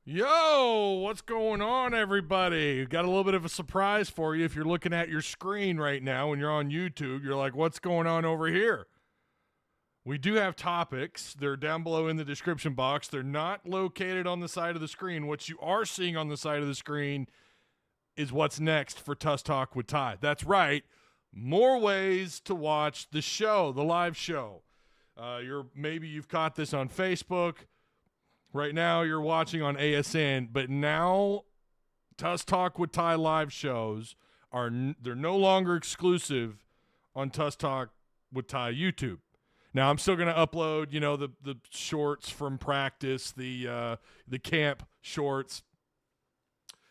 Yo, what's going on, everybody? Got a little bit of a surprise for you. If you're looking at your screen right now and you're on YouTube, you're like, what's going on over here? We do have topics. They're down below in the description box. They're not located on the side of the screen. What you are seeing on the side of the screen is what's next for Tusk Talk with Ty. That's right. More ways to watch the show, the live show. Maybe you've caught this on Facebook. Right now, you're watching on ASN, but now Tusk Talk with Ty live shows they're no longer exclusive on Tusk Talk with Ty YouTube. Now, I'm still going to upload, the shorts from practice, the camp shorts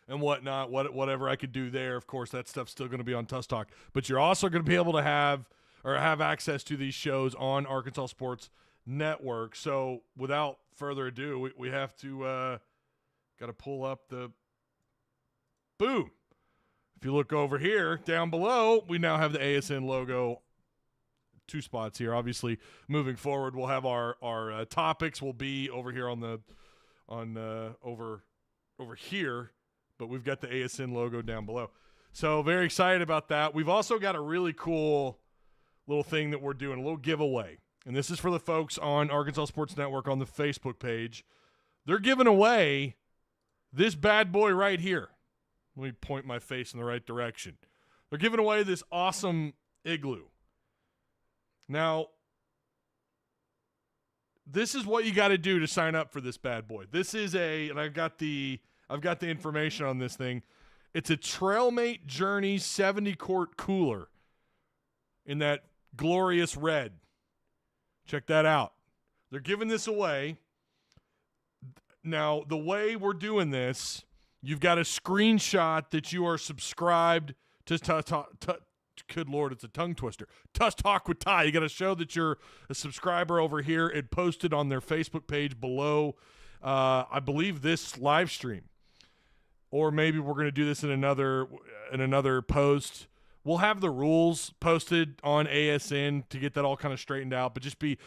and whatnot, whatever I could do there. Of course, that stuff's still going to be on Tusk Talk, but you're also going to be able to have access to these shows on Arkansas Sports Network. So without further ado, we have to got to pull up the boom. If you look over here down below, we now have the ASN logo. Two spots here. Obviously, moving forward, we'll have our topics will be over here over here, but we've got the ASN logo down below. So very excited about that. We've also got a really cool little thing that we're doing, a little giveaway. And this is for the folks on Arkansas Sports Network on the Facebook page. They're giving away this bad boy right here. Let me point my face in the right direction. They're giving away this awesome igloo. Now, this is what you got to do to sign up for this bad boy. This is and I've got the information on this thing. It's a Trailmate Journey 70 quart cooler in that glorious red. Check that out. They're giving this away. Now, the way we're doing this, you've got a screenshot that you are subscribed to good Lord, it's a tongue twister. Tusk Talk with Ty. You got to show that you're a subscriber over here and post it on their Facebook page below, I believe, this live stream. Or maybe we're going to do this in another post. We'll have the rules posted on ASN to get that all kind of straightened out. But just the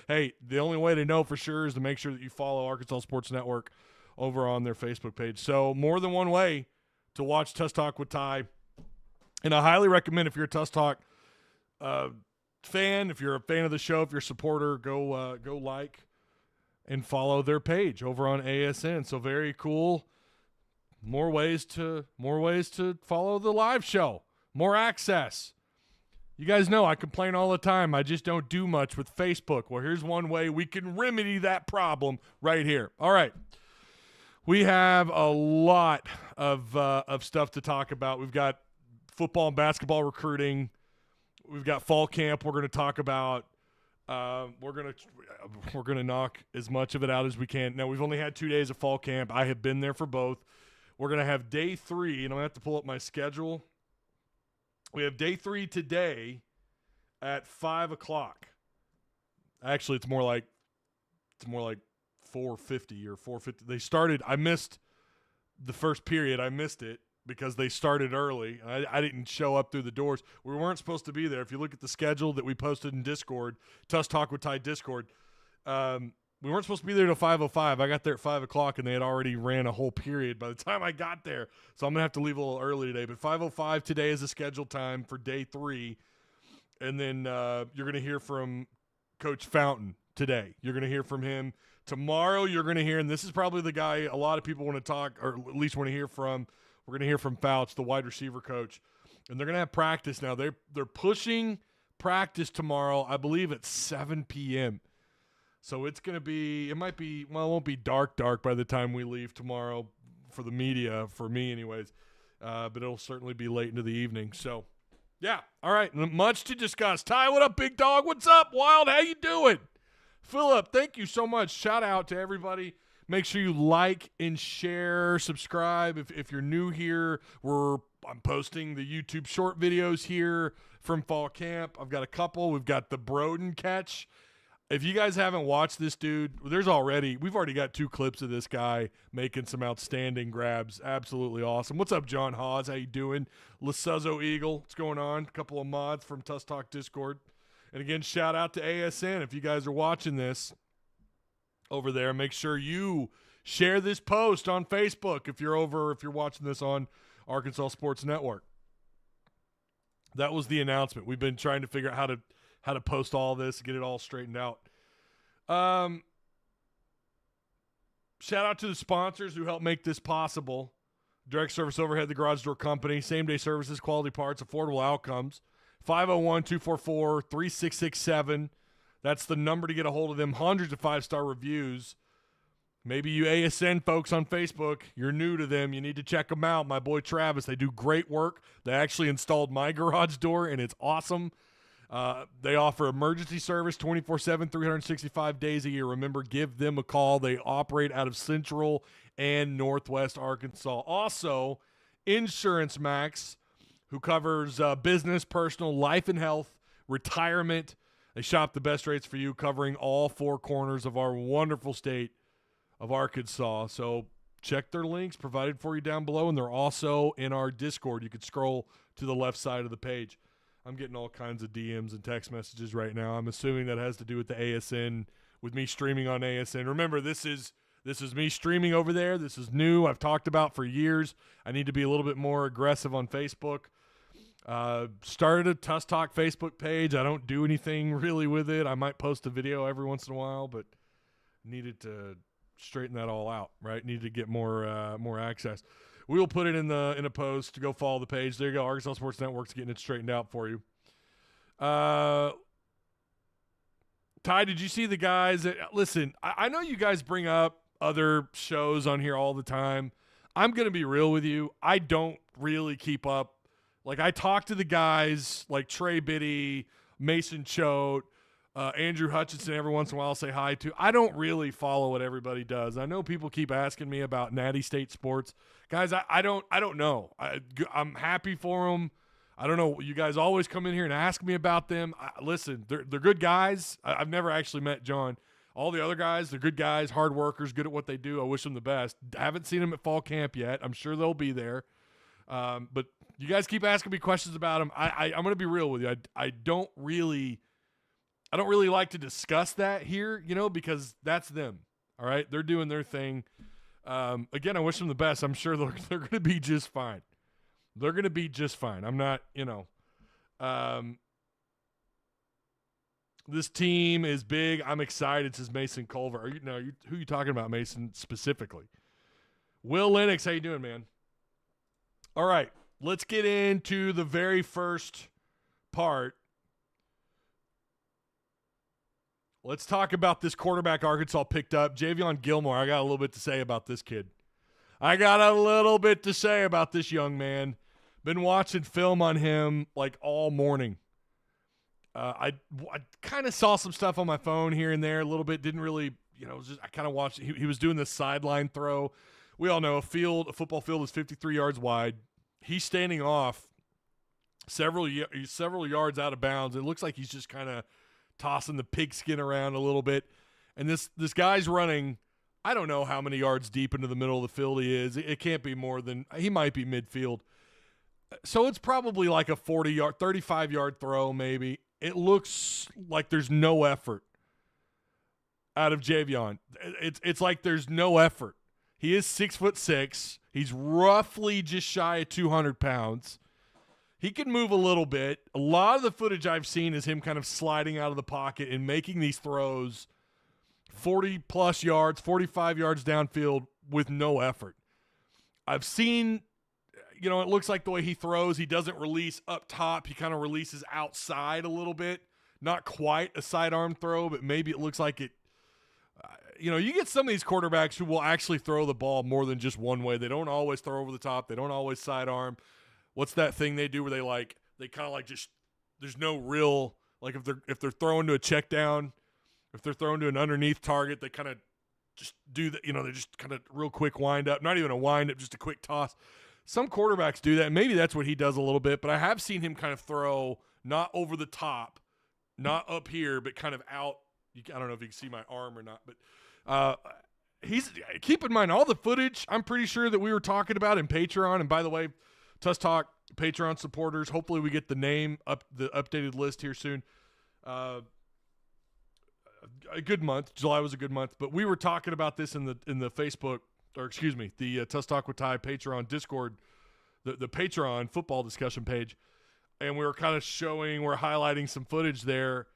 only way to know for sure is to make sure that you follow Arkansas Sports Network over on their Facebook page. So more than one way to watch Tusk Talk with Ty. And I highly recommend, if you're a Tusk Talk fan, if you're a fan of the show, if you're a supporter, go like and follow their page over on ASN. So very cool. More ways to follow the live show. More access. You guys know I complain all the time. I just don't do much with Facebook. Well, here's one way we can remedy that problem right here. All right. We have a lot of stuff to talk about. We've got football and basketball recruiting. We've got fall camp we're going to talk about. We're going to knock as much of it out as we can. Now, we've only had 2 days of fall camp. I have been there for both. We're going to have day 3, and I'm going to have to pull up my schedule. We have day 3 today at 5 o'clock. Actually, it's more like 4:50 or 4:50. They started. I missed the first period. I missed it because they started early. I didn't show up through the doors. We weren't supposed to be there. If you look at the schedule that we posted in Discord, Tusk Talk with Ty Discord, we weren't supposed to be there till 5:05. I got there at 5 o'clock, and they had already ran a whole period by the time I got there. So I'm going to have to leave a little early today. But 5:05 today is the scheduled time for day 3. And then you're going to hear from Coach Fountain today. You're going to hear from him. Tomorrow you're going to hear, and this is probably the guy a lot of people want to talk, or at least want to hear from. We're going to hear from Fouch, the wide receiver coach. And they're going to have practice now. They're pushing practice tomorrow, I believe, at 7 p.m., so it won't be dark by the time we leave tomorrow for the media, for me anyways. But it'll certainly be late into the evening. So, yeah. All right. Much to discuss. Ty, what up, big dog? What's up, Wild? How you doing? Philip, thank you so much. Shout out to everybody. Make sure you like and share, subscribe. If you're new here, I'm posting the YouTube short videos here from fall camp. I've got a couple. We've got the Broden catch. If you guys haven't watched this dude, we've already got 2 clips of this guy making some outstanding grabs. Absolutely awesome. What's up, John Hawes? How you doing? Lesuzzo Eagle, what's going on? A couple of mods from Tusk Talk Discord. And again, shout out to ASN. If you guys are watching this, over there. Make sure you share this post on Facebook if you're watching this on Arkansas Sports Network. That was the announcement. We've been trying to figure out how to post all this, get it all straightened out. Shout out to the sponsors who help make this possible. Direct Service Overhead, the Garage Door Company, same-day services, quality parts, affordable outcomes. 501-244-3667. That's the number to get a hold of them. Hundreds of five-star reviews. Maybe you ASN folks on Facebook, you're new to them. You need to check them out. My boy Travis, they do great work. They actually installed my garage door, and it's awesome. They offer emergency service 24/7, 365 days a year. Remember, give them a call. They operate out of Central and Northwest Arkansas. Also, Insurance Max, who covers business, personal, life and health, retirement. They shop the best rates for you, covering all four corners of our wonderful state of Arkansas. So check their links provided for you down below, and they're also in our Discord. You could scroll to the left side of the page. I'm getting all kinds of DMs and text messages right now. I'm assuming that has to do with the ASN, with me streaming on ASN. Remember, this is me streaming over there. This is new. I've talked about for years. I need to be a little bit more aggressive on Facebook. Started a Tusk Talk Facebook page. I don't do anything really with it. I might post a video every once in a while, but needed to straighten that all out, right? Needed to get more access. We will put it in a post to go follow the page. There you go. Arkansas Sports Network's getting it straightened out for you. Ty, did you see the guys listen, I know you guys bring up other shows on here all the time. I'm going to be real with you. I don't really keep up. Like, I talk to the guys like Trey Biddy, Mason Choate, Andrew Hutchinson every once in a while I'll say hi to. I don't really follow what everybody does. I know people keep asking me about Natty State sports. Guys, I don't know. I'm happy for them. I don't know. You guys always come in here and ask me about them. Listen, they're good guys. I've never actually met John. All the other guys, they're good guys, hard workers, good at what they do. I wish them the best. I haven't seen them at fall camp yet. I'm sure they'll be there. But you guys keep asking me questions about them. I'm going to be real with you. I don't really like to discuss that here, because that's them. All right, they're doing their thing. Again, I wish them the best. I'm sure they're going to be just fine. They're going to be just fine. I'm not, this team is big. I'm excited, says Mason Culver. Who are you talking about, Mason, specifically? Will Lennox, how you doing, man? All right, let's get into the very first part. Let's talk about this quarterback Arkansas picked up, Jayvon Gilmore. I got a little bit to say about this kid. I got a little bit to say about this young man. Been watching film on him like all morning. I kind of saw some stuff on my phone here and there a little bit. Didn't really, I kind of watched. He was doing this sideline throw. We all know a football field is 53 yards wide. He's standing off several yards out of bounds. It looks like he's just kind of tossing the pigskin around a little bit. And this guy's running, I don't know how many yards deep into the middle of the field he is. It can't be more than, he might be midfield. So it's probably like a 40-yard, 35-yard throw maybe. It looks like there's no effort out of Jayvon. It's like there's no effort. He is 6'6". He's roughly just shy of 200 pounds. He can move a little bit. A lot of the footage I've seen is him kind of sliding out of the pocket and making these throws 40-plus yards, 45 yards downfield with no effort. I've seen, it looks like the way he throws, he doesn't release up top. He kind of releases outside a little bit. Not quite a sidearm throw, but maybe it looks like it. You get some of these quarterbacks who will actually throw the ball more than just one way. They don't always throw over the top. They don't always sidearm. What's that thing they do where they kind of like just, there's no real, like if they're throwing to a check down, if they're throwing to an underneath target, they kind of just do that. They just kind of real quick wind up, not even a wind up, just a quick toss. Some quarterbacks do that. And maybe that's what he does a little bit, but I have seen him kind of throw not over the top, not up here, but kind of out. I don't know if you can see my arm or not, but he's, keep in mind all the footage I'm pretty sure that we were talking about in Patreon. And by the way, Tusk Talk Patreon supporters, hopefully we get the name up, the updated list here soon. a good month. July was a good month, but we were talking about this in the Facebook, or excuse me, the Tusk Talk with Ty Patreon Discord, the Patreon football discussion page, and we were kind of we're highlighting some footage there.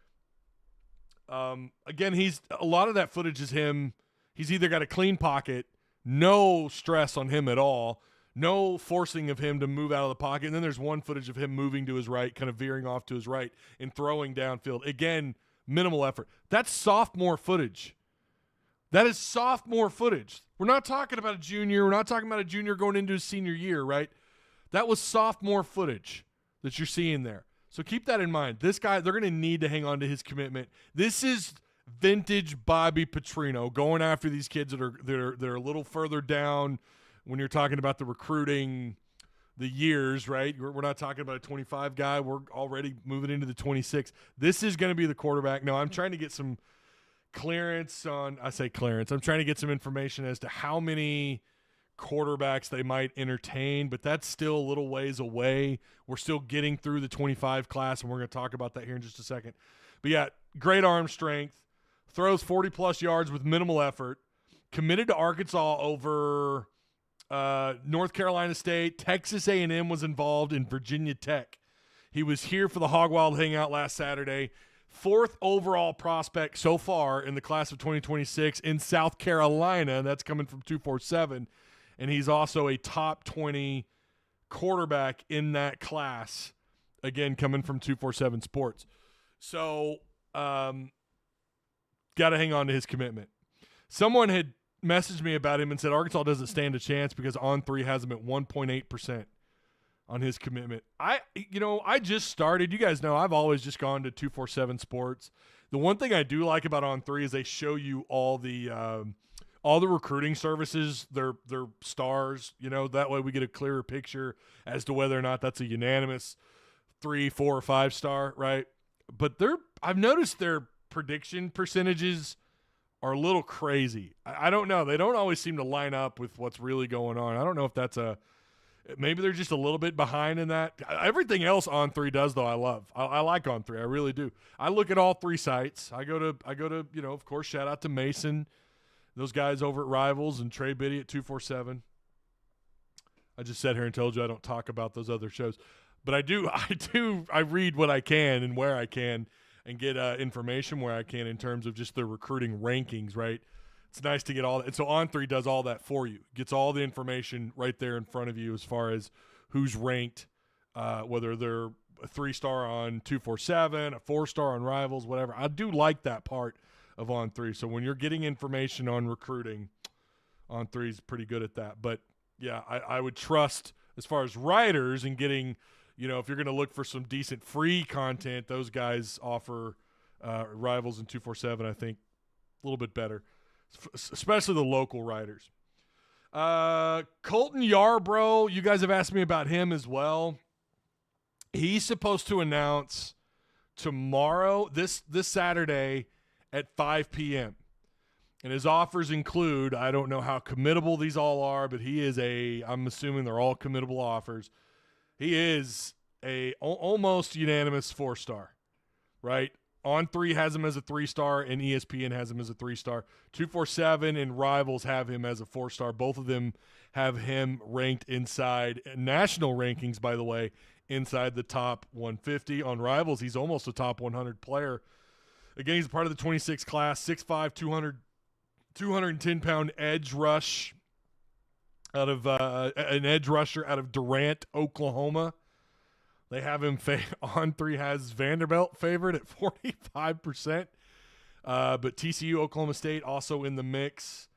Again, a lot of that footage is him. He's either got a clean pocket, no stress on him at all, no forcing of him to move out of the pocket, and then there's one footage of him moving to his right, kind of veering off to his right and throwing downfield. Again, minimal effort. That's sophomore footage. That is sophomore footage. We're not talking about a junior. We're not talking about a junior going into his senior year, right? That was sophomore footage that you're seeing there. So keep that in mind. This guy, they're going to need to hang on to his commitment. This is vintage Bobby Petrino going after these kids that are a little further down when you're talking about the recruiting, the years, right? We're not talking about a 25 guy. We're already moving into the 26. This is going to be the quarterback. No, I'm trying to get some clearance on – I say clearance. I'm trying to get some information as to how many quarterbacks they might entertain, but that's still a little ways away. We're still getting through the 25 class, and we're going to talk about that here in just a second. But, yeah, great arm strength, throws 40-plus yards with minimal effort, committed to Arkansas over – North Carolina State, Texas A&M was involved in Virginia Tech. He was here for the Hog Wild Hangout last Saturday. 4th overall prospect so far in the class of 2026 in South Carolina. That's coming from 247. And he's also a top 20 quarterback in that class, again, coming from 247 Sports. So, got to hang on to his commitment. Someone had messaged me about him and said Arkansas doesn't stand a chance because On3 has him at 1.8% on his commitment. I just started. You guys know I've always just gone to 247 Sports. The one thing I do like about On3 is they show you all the recruiting services, their stars. That way we get a clearer picture as to whether or not that's a unanimous 3, 4, or 5 star, right? But I've noticed their prediction percentages are a little crazy. I don't know. They don't always seem to line up with what's really going on. I don't know if that's maybe they're just a little bit behind in that. Everything else On3 does, though, I love. I like On3. I really do. I look at all 3 sites. I go to of course, shout out to Mason, those guys over at Rivals, and Trey Biddy at 247. I just sat here and told you I don't talk about those other shows. But I do. I read what I can and where I can, and get information where I can in terms of just the recruiting rankings, right? It's nice to get all that. And so On3 does all that for you. Gets all the information right there in front of you as far as who's ranked, whether they're a 3-star on 247, a 4-star on Rivals, whatever. I do like that part of On3. So when you're getting information on recruiting, On3 is pretty good at that. But, yeah, I would trust as far as writers and getting – if you're going to look for some decent free content, those guys offer Rivals and 247, I think, a little bit better, especially the local writers. Colton Yarbrough, you guys have asked me about him as well. He's supposed to announce tomorrow, this Saturday at 5 p.m. And his offers include, I don't know how committable these all are, but I'm assuming they're all committable offers. He is a almost unanimous 4-star, right? On3 has him as a 3-star, and ESPN has him as a 3-star. 247 and Rivals have him as a 4-star. Both of them have him ranked inside national rankings, by the way, inside the top 150. On Rivals, he's almost a top 100 player. Again, he's part of the 26 class, 6'5", 210-pound edge rush. Out of an edge rusher out of Durant, Oklahoma. They have him On3 has Vanderbilt favored at 45%. But TCU, Oklahoma State also in the mix.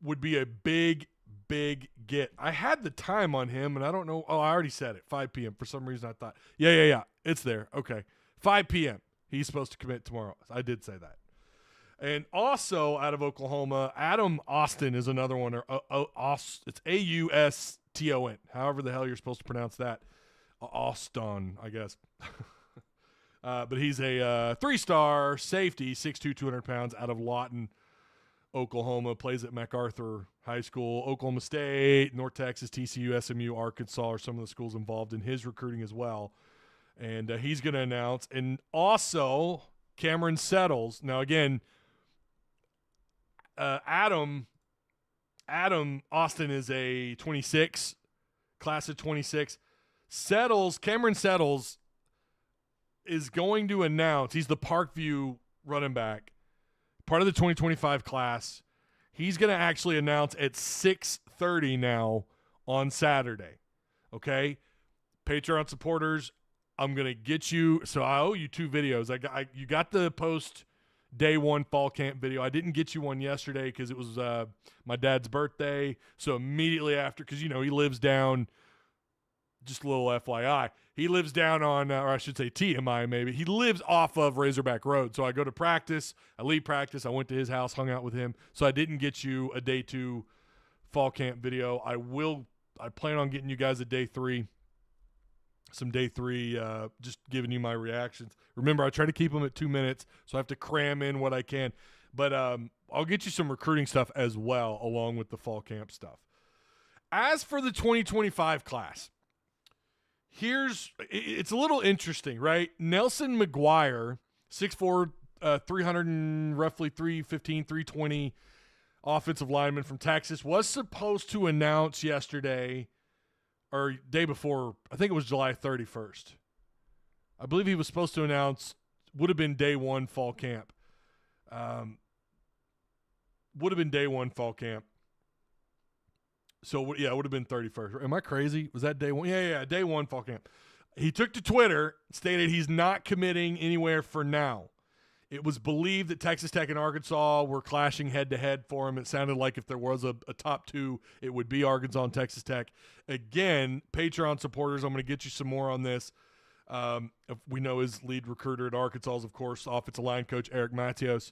Would be a big get. I had the time on him, and I don't know. Oh, I already said it. 5 p.m. For some reason I thought. Yeah. It's there. Okay. 5 p.m. He's supposed to commit tomorrow. I did say that. And also out of Oklahoma, Adam Austin is another one. It's Auston, however the hell you're supposed to pronounce that. Austin, I guess. But he's a 3-star safety, 6'2", 200 pounds, out of Lawton, Oklahoma. Plays at MacArthur High School. Oklahoma State, North Texas, TCU, SMU, Arkansas are some of the schools involved in his recruiting as well. And he's going to announce. And also Cameron Settles. Now, again, Adam Austin is a 26, class of 26. Cameron Settles is going to announce, he's the Parkview running back, part of the 2025 class. He's going to actually announce at 6:30 now on Saturday. Okay? Patreon supporters, I'm going to get you, so I owe you 2 videos. You got the post day 1 fall camp video. I didn't get you one yesterday because it was my dad's birthday. So immediately after, because, he lives down, just a little FYI, he lives down on, or I should say TMI maybe. He lives off of Razorback Road. So I go to practice, I leave practice, I went to his house, hung out with him. So I didn't get you a day 2 fall camp video. I plan on getting you guys a day 3. Some day 3, just giving you my reactions. Remember, I try to keep them at 2 minutes, so I have to cram in what I can. But I'll get you some recruiting stuff as well, along with the fall camp stuff. As for the 2025 class, it's a little interesting, right? Nelson McGuire, 6'4", 300 and roughly 315, 320 offensive lineman from Texas, was supposed to announce yesterday or day before, I think it was July 31st. I believe he was supposed to announce, would have been day 1 fall camp. Would have been day 1 fall camp. So, yeah, it would have been 31st. Am I crazy? Was that day 1? Yeah, day 1 fall camp. He took to Twitter, stated he's not committing anywhere for now. It was believed that Texas Tech and Arkansas were clashing head-to-head for him. It sounded like if there was a top 2, it would be Arkansas and Texas Tech. Again, Patreon supporters, I'm going to get you some more on this. We know his lead recruiter at Arkansas is, of course, offensive line coach Eric Matios.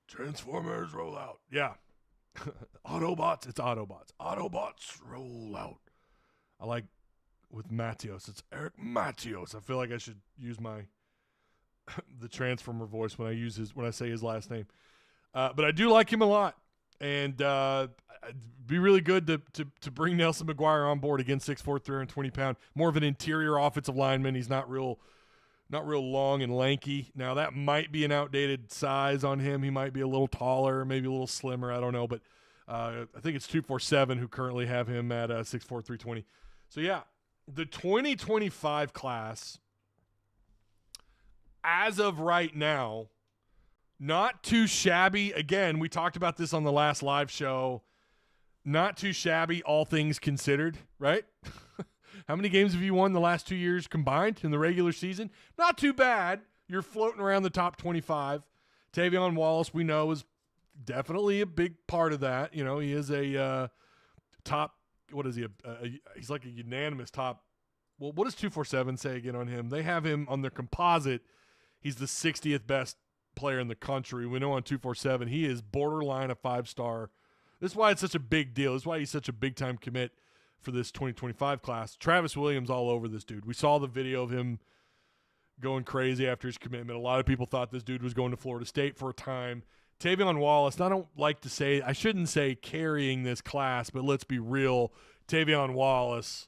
Transformers roll out. Yeah. Autobots. It's Autobots. Autobots roll out. I like with Matios. It's Eric Matios. I feel like I should use the Transformer voice when I say his last name. But I do like him a lot. And it'd be really good to bring Nelson McGuire on board. Again, 6'4", 320 pound. More of an interior offensive lineman. He's not real long and lanky. Now, that might be an outdated size on him. He might be a little taller, maybe a little slimmer. I don't know. But I think it's 247 who currently have him at 6'4", 320. So, yeah, the 2025 class, as of right now, not too shabby. Again, we talked about this on the last live show. Not too shabby, all things considered, right? How many games have you won the last 2 years combined in the regular season? Not too bad. You're floating around the top 25. Tavion Wallace, we know, is definitely a big part of that. You know, he is a top, what is he? He's like a unanimous top. Well, what does 247 say again on him? They have him on their composite. He's the 60th best player in the country. We know on 247 he is borderline a 5-star. This is why it's such a big deal. This is why he's such a big-time commit for this 2025 class. Travis Williams all over this dude. We saw the video of him going crazy after his commitment. A lot of people thought this dude was going to Florida State for a time. Tavion Wallace, I don't like to say, I shouldn't say carrying this class, but let's be real. Tavion Wallace,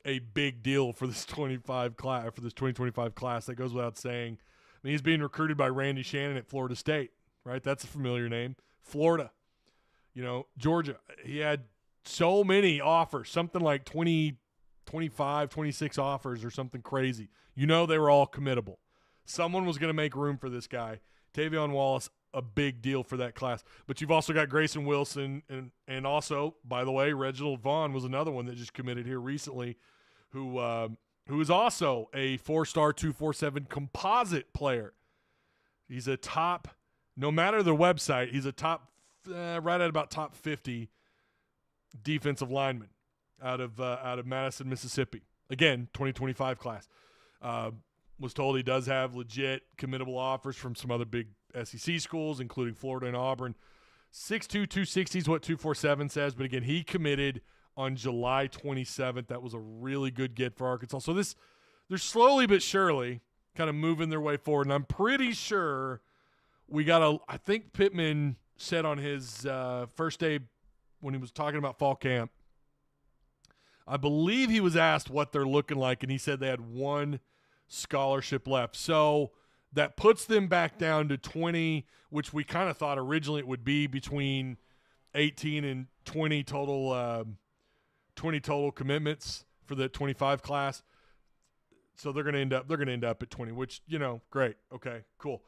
a big deal for this 2025 class. That goes without saying. I mean, he's being recruited by Randy Shannon at Florida State, right? That's a familiar name. Florida, Georgia. He had so many offers, something like 20, 25, 26 offers or something crazy. They were all committable. Someone was going to make room for this guy. Tavion Wallace, a big deal for that class. But you've also got Grayson Wilson and also, by the way, Reginald Vaughn was another one that just committed here recently who is also a 4-star 247 composite player. He's a top, no matter the website, he's a top, right at about top 50 defensive lineman out of Madison, Mississippi. Again, 2025 class. Was told he does have legit committable offers from some other big SEC schools, including Florida and Auburn. 6'2", 260 is what 247 says, but again, he committed on July 27th. That was a really good get for Arkansas. So they're slowly but surely kind of moving their way forward, and I'm pretty sure I think Pittman said on his first day when he was talking about fall camp, I believe he was asked what they're looking like, and he said they had one scholarship left. So that puts them back down to 20, which we kind of thought originally it would be between 18 and 20 total 20 total commitments for the 25 class. So they're going to end up at 20, which, great. Okay, cool.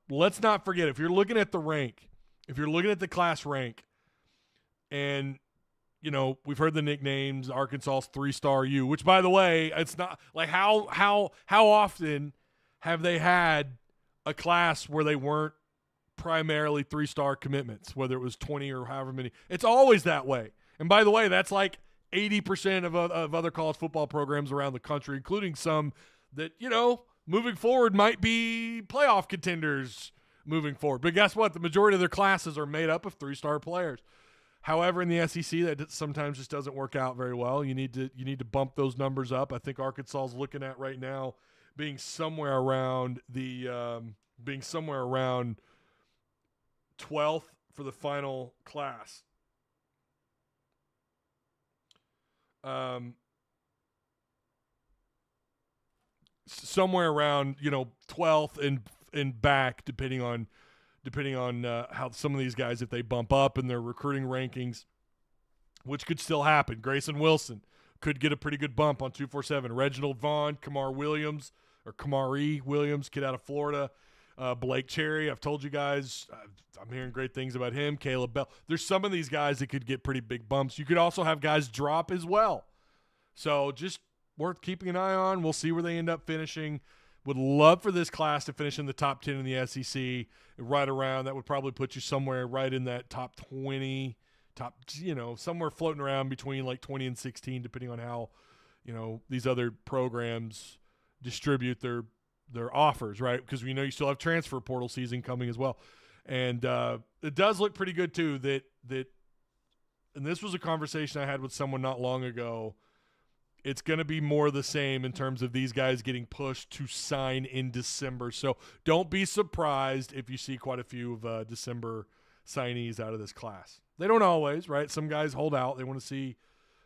Let's not forget, if you're looking at the rank, if you're looking at the class rank, and we've heard the nicknames, Arkansas's 3-star U, which, by the way, it's not like how often have they had a class where they weren't primarily 3-star commitments, whether it was 20 or however many. It's always that way. And by the way, that's like 80% of other college football programs around the country, including some that, moving forward might be playoff contenders moving forward. But guess what? The majority of their classes are made up of 3-star players. However, in the SEC, that sometimes just doesn't work out very well. You need to bump those numbers up. I think Arkansas is looking at right now being somewhere around 12th for the final class. Somewhere around 12th and back, depending on how some of these guys, if they bump up in their recruiting rankings, which could still happen. Grayson Wilson could get a pretty good bump on 247. Reginald Vaughn, Kamari Williams, kid out of Florida. Blake Cherry, I've told you guys, I'm hearing great things about him. Caleb Bell. There's some of these guys that could get pretty big bumps. You could also have guys drop as well. So just worth keeping an eye on. We'll see where they end up finishing. Would love for this class to finish in the top 10 in the SEC, right around. That would probably put you somewhere right in that top 20, somewhere floating around between like 20 and 16, depending on how, these other programs distribute their offers, right? Because we know you still have transfer portal season coming as well. And it does look pretty good too that and this was a conversation I had with someone not long ago. It's going to be more the same in terms of these guys getting pushed to sign in December. So don't be surprised if you see quite a few of December signees out of this class. They don't always, right? Some guys hold out. They want to see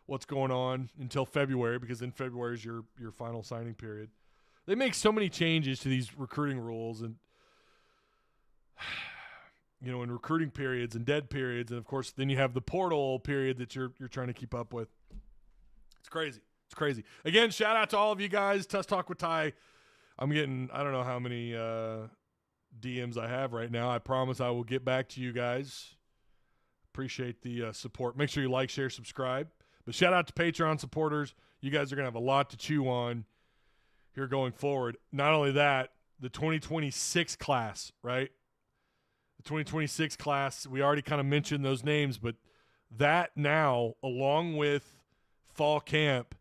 what's going on until February, because then February is your final signing period. They make so many changes to these recruiting rules and, in recruiting periods and dead periods. And, of course, then you have the portal period that you're trying to keep up with. It's crazy. It's crazy. Again, shout out to all of you guys. Tusk Talk with Ty. I'm getting, I don't know how many DMs I have right now. I promise I will get back to you guys. Appreciate the support. Make sure you like, share, subscribe. But shout out to Patreon supporters. You guys are going to have a lot to chew on here going forward. Not only that, the 2026 class, right? The 2026 class, we already kind of mentioned those names, but that now, along with fall camp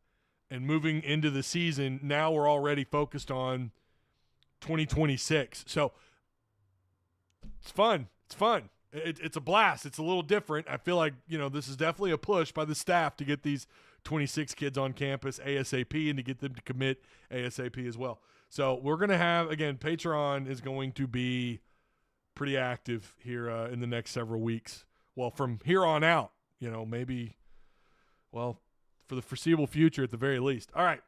and moving into the season, now we're already focused on 2026. So it's fun. It's fun. It's a blast. It's a little different. I feel like, this is definitely a push by the staff to get these 26 kids on campus ASAP and to get them to commit ASAP as well. So we're going to have, again, Patreon is going to be pretty active here in the next several weeks. Well, from here on out, maybe, for the foreseeable future at the very least. All right.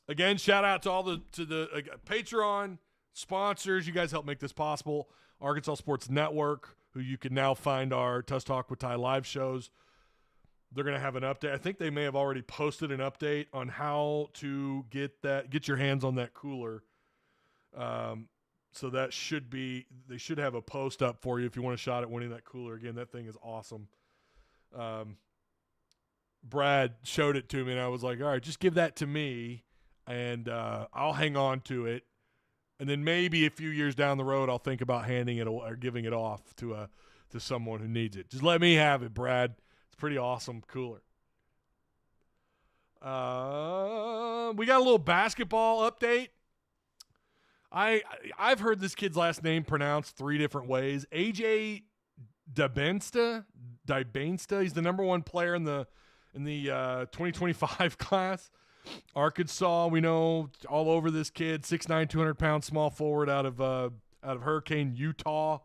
Again, shout out to all the Patreon sponsors. You guys help make this possible. Arkansas Sports Network, who you can now find our Tusk Talk with Ty live shows. They're going to have an update. I think they may have already posted an update on how to get your hands on that cooler. So that they should have a post up for you if you want a shot at winning that cooler. Again, that thing is awesome. Brad showed it to me, and I was like, all right, just give that to me, and I'll hang on to it. And then maybe a few years down the road, I'll think about handing it or giving it off to someone who needs it. Just let me have it, Brad. It's a pretty awesome cooler. We got a little basketball update. I've heard this kid's last name pronounced 3 different ways. AJ Dybansta. He's the number 1 player in the 2025 class. Arkansas, we know all over this kid. 6'9", 200-pound small forward out of Hurricane, Utah.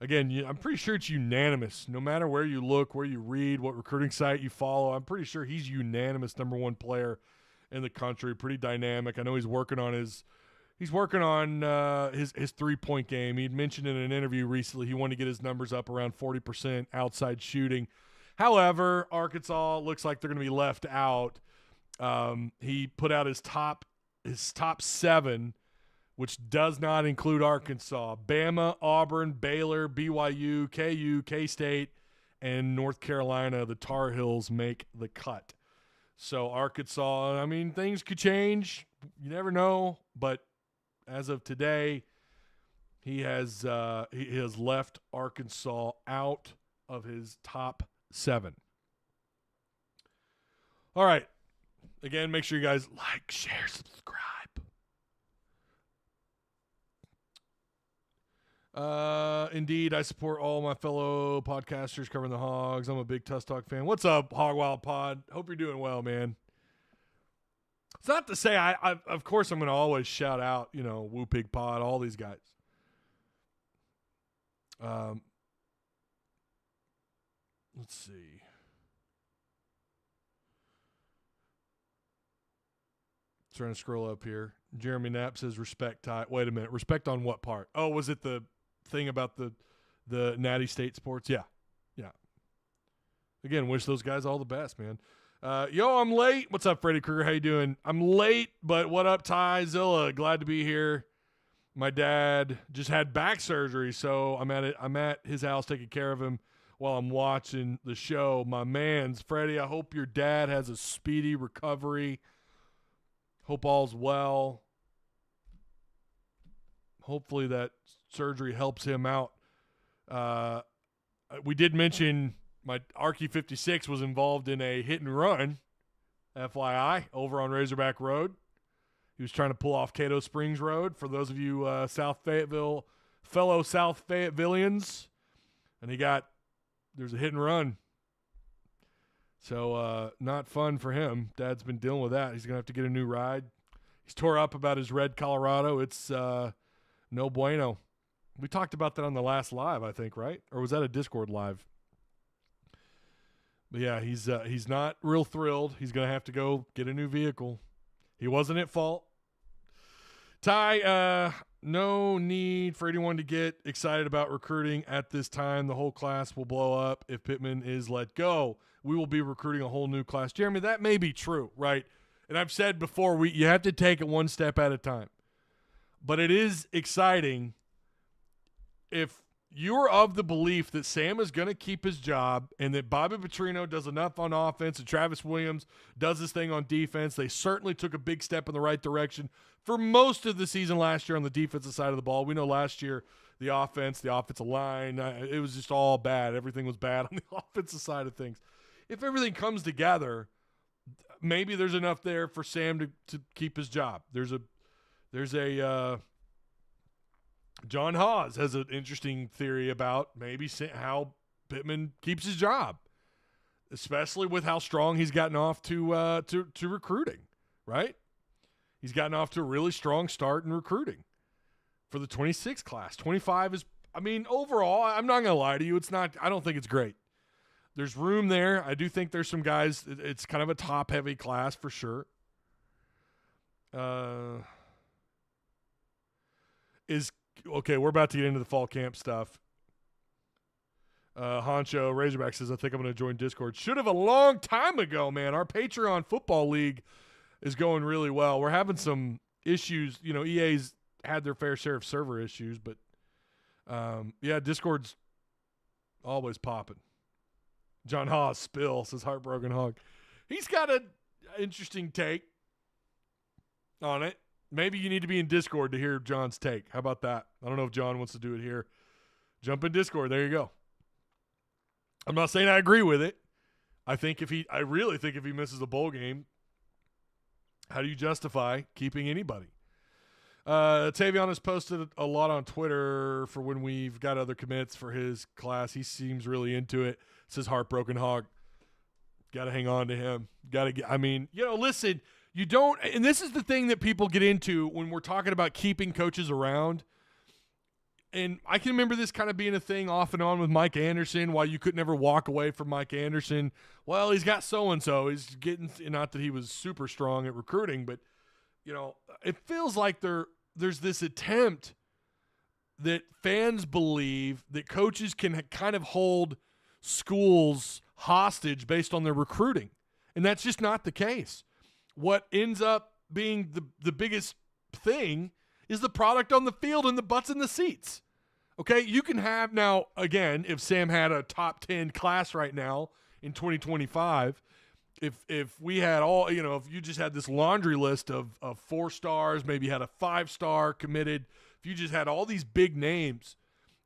Again, I'm pretty sure it's unanimous. No matter where you look, where you read, what recruiting site you follow, I'm pretty sure he's unanimous number 1 player in the country, pretty dynamic. I know he's working on his 3-point game. He'd mentioned in an interview recently he wanted to get his numbers up around 40% outside shooting. However, Arkansas looks like they're going to be left out. He put out his top 7, which does not include Arkansas. Bama, Auburn, Baylor, BYU, KU, K-State, and North Carolina. The Tar Heels make the cut. So Arkansas, I mean, things could change. You never know. But as of today, he has left Arkansas out of his top 7. All right. Again, make sure you guys like, share, subscribe. Indeed, I support all my fellow podcasters covering the Hogs. I'm a big Tusk Talk fan. What's up, Hog Wild Pod? Hope you're doing well, man. It's not to say I of course I'm going to always shout out, Woo Pig Pod, all these guys. Let's see. Trying to scroll up here. Jeremy Knapp says respect Ty. Wait a minute. Respect on what part? Oh, was it the thing about the Natty State sports? Yeah. Again, wish those guys all the best, man. I'm late. What's up, Freddy Krueger? How you doing? I'm late, but what up, Ty Zilla? Glad to be here. My dad just had back surgery, so I'm at his house taking care of him while I'm watching the show. My man's Freddie. I hope your dad has a speedy recovery. Hope all's well. Hopefully that surgery helps him out. We did mention my Arky 56 was involved in a hit and run, FYI, over on Razorback Road. He was trying to pull off Cato Springs Road. For those of you fellow South Fayettevilleans, and there's a hit and run. So not fun for him. Dad's been dealing with that. He's going to have to get a new ride. He's tore up about his red Colorado. It's no bueno. We talked about that on the last live, I think, right? Or was that a Discord live? But yeah, he's not real thrilled. He's going to have to go get a new vehicle. He wasn't at fault. Ty, no need for anyone to get excited about recruiting at this time. The whole class will blow up if Pittman is let go. We will be recruiting a whole new class. Jeremy, that may be true, right? And I've said before, you have to take it one step at a time. But it is exciting if you're of the belief that Sam is going to keep his job and that Bobby Petrino does enough on offense and Travis Williams does his thing on defense. They certainly took a big step in the right direction for most of the season last year on the defensive side of the ball. We know last year the offensive line, it was just all bad. Everything was bad on the offensive side of things. If everything comes together, maybe there's enough there for Sam to keep his job. There's a John Hawes has an interesting theory about maybe how Pittman keeps his job, especially with how strong he's gotten off to recruiting, right? He's gotten off to a really strong start in recruiting for the 26 class. 25 is, overall, I'm not going to lie to you. I don't think it's great. There's room there. I do think there's some guys. It's kind of a top-heavy class for sure. Okay, we're about to get into the fall camp stuff. Honcho Razorback says, I think I'm going to join Discord. Should have a long time ago, man. Our Patreon football league is going really well. We're having some issues. EA's had their fair share of server issues, but Discord's always popping. John Haas spill, says Heartbroken Hog. He's got an interesting take on it. Maybe you need to be in Discord to hear John's take. How about that? I don't know if John wants to do it here. Jump in Discord. There you go. I'm not saying I agree with it. I really think if he misses a bowl game, how do you justify keeping anybody? Tavion has posted a lot on Twitter for when we've got other commits for his class. He seems really into it. Says Heartbroken Hog. Got to hang on to him. Listen, you don't, and this is the thing that people get into when we're talking about keeping coaches around. And I can remember this kind of being a thing off and on with Mike Anderson, why you could never walk away from Mike Anderson. Well, he's got so-and-so. He's getting – not that he was super strong at recruiting, but, it feels like there's this attempt that fans believe that coaches can kind of hold schools hostage based on their recruiting. And that's just not the case. What ends up being the biggest thing is the product on the field and the butts in the seats. Okay, you can have now, again, if Sam had a top 10 class right now in 2025, if we had all, if you just had this laundry list of 4 stars, maybe had a 5-star committed, if you just had all these big names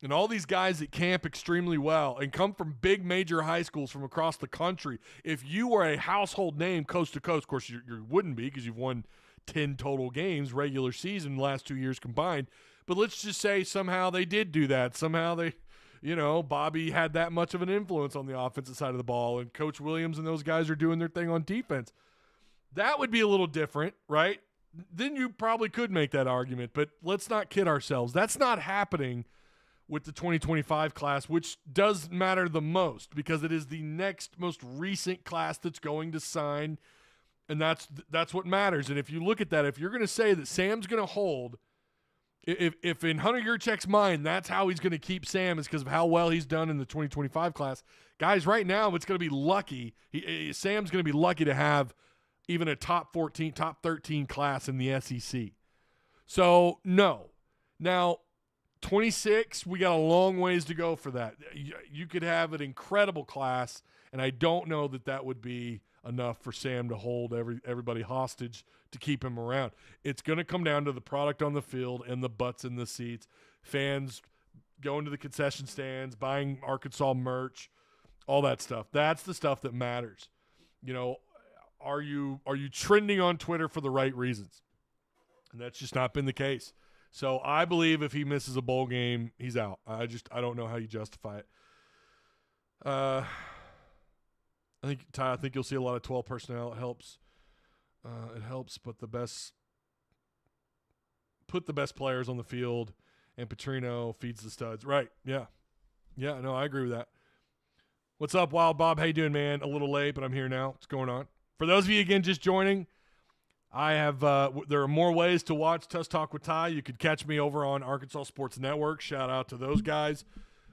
and all these guys that camp extremely well and come from big major high schools from across the country, if you were a household name coast to coast, of course you wouldn't be because you've won 10 total games regular season in the last 2 years combined. But let's just say somehow they did do that. Somehow they, Bobby had that much of an influence on the offensive side of the ball, and Coach Williams and those guys are doing their thing on defense. That would be a little different, right? Then you probably could make that argument, but let's not kid ourselves. That's not happening with the 2025 class, which does matter the most because it is the next most recent class that's going to sign. And that's what matters. And if you look at that, if you're going to say that Sam's going to hold, if in Hunter Yurchek's mind that's how he's going to keep Sam is because of how well he's done in the 2025 class, guys, right now it's going to be lucky. Sam's going to be lucky to have even a top 14, top 13 class in the SEC. So, no. Now, 26, we got a long ways to go for that. You could have an incredible class, and I don't know that would be enough for Sam to hold everybody hostage to keep him around. It's going to come down to the product on the field and the butts in the seats, fans going to the concession stands, buying Arkansas merch, all that stuff. That's the stuff that matters. Are you trending on Twitter for the right reasons? And that's just not been the case. So I believe if he misses a bowl game, he's out. I don't know how you justify it. I think you'll see a lot of 12 personnel. It helps. Put the best players on the field, and Petrino feeds the studs. Right? Yeah. No, I agree with that. What's up, Wild Bob? How you doing, man? A little late, but I'm here now. What's going on? For those of you again just joining, I have. There are more ways to watch Tusk Talk with Ty. You could catch me over on Arkansas Sports Network. Shout out to those guys.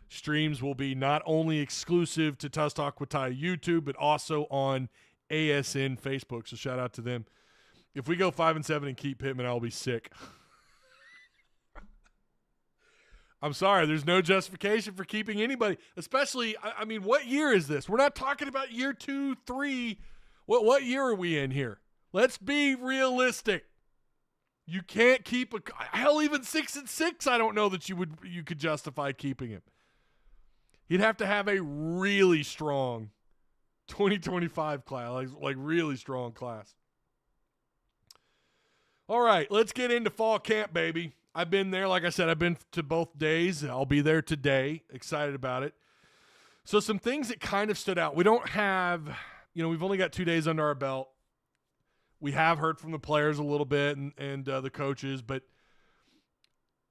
Streams will be not only exclusive to Tusk Talk with Ty YouTube, but also on ASN Facebook. So shout out to them. If we go 5-7 and keep Pittman, I'll be sick. I'm sorry. There's no justification for keeping anybody, especially, I mean, what year is this? We're not talking about year 2, 3. What year are we in here? Let's be realistic. You can't keep hell, even 6-6. I don't know that you could justify keeping him. He'd have to have a really strong 2025 class, like really strong class. All right, let's get into fall camp, baby. I've been there. Like I said, I've been to both days. I'll be there today. Excited about it. So some things that kind of stood out. We don't have, we've only got 2 days under our belt. We have heard from the players a little bit and the coaches, but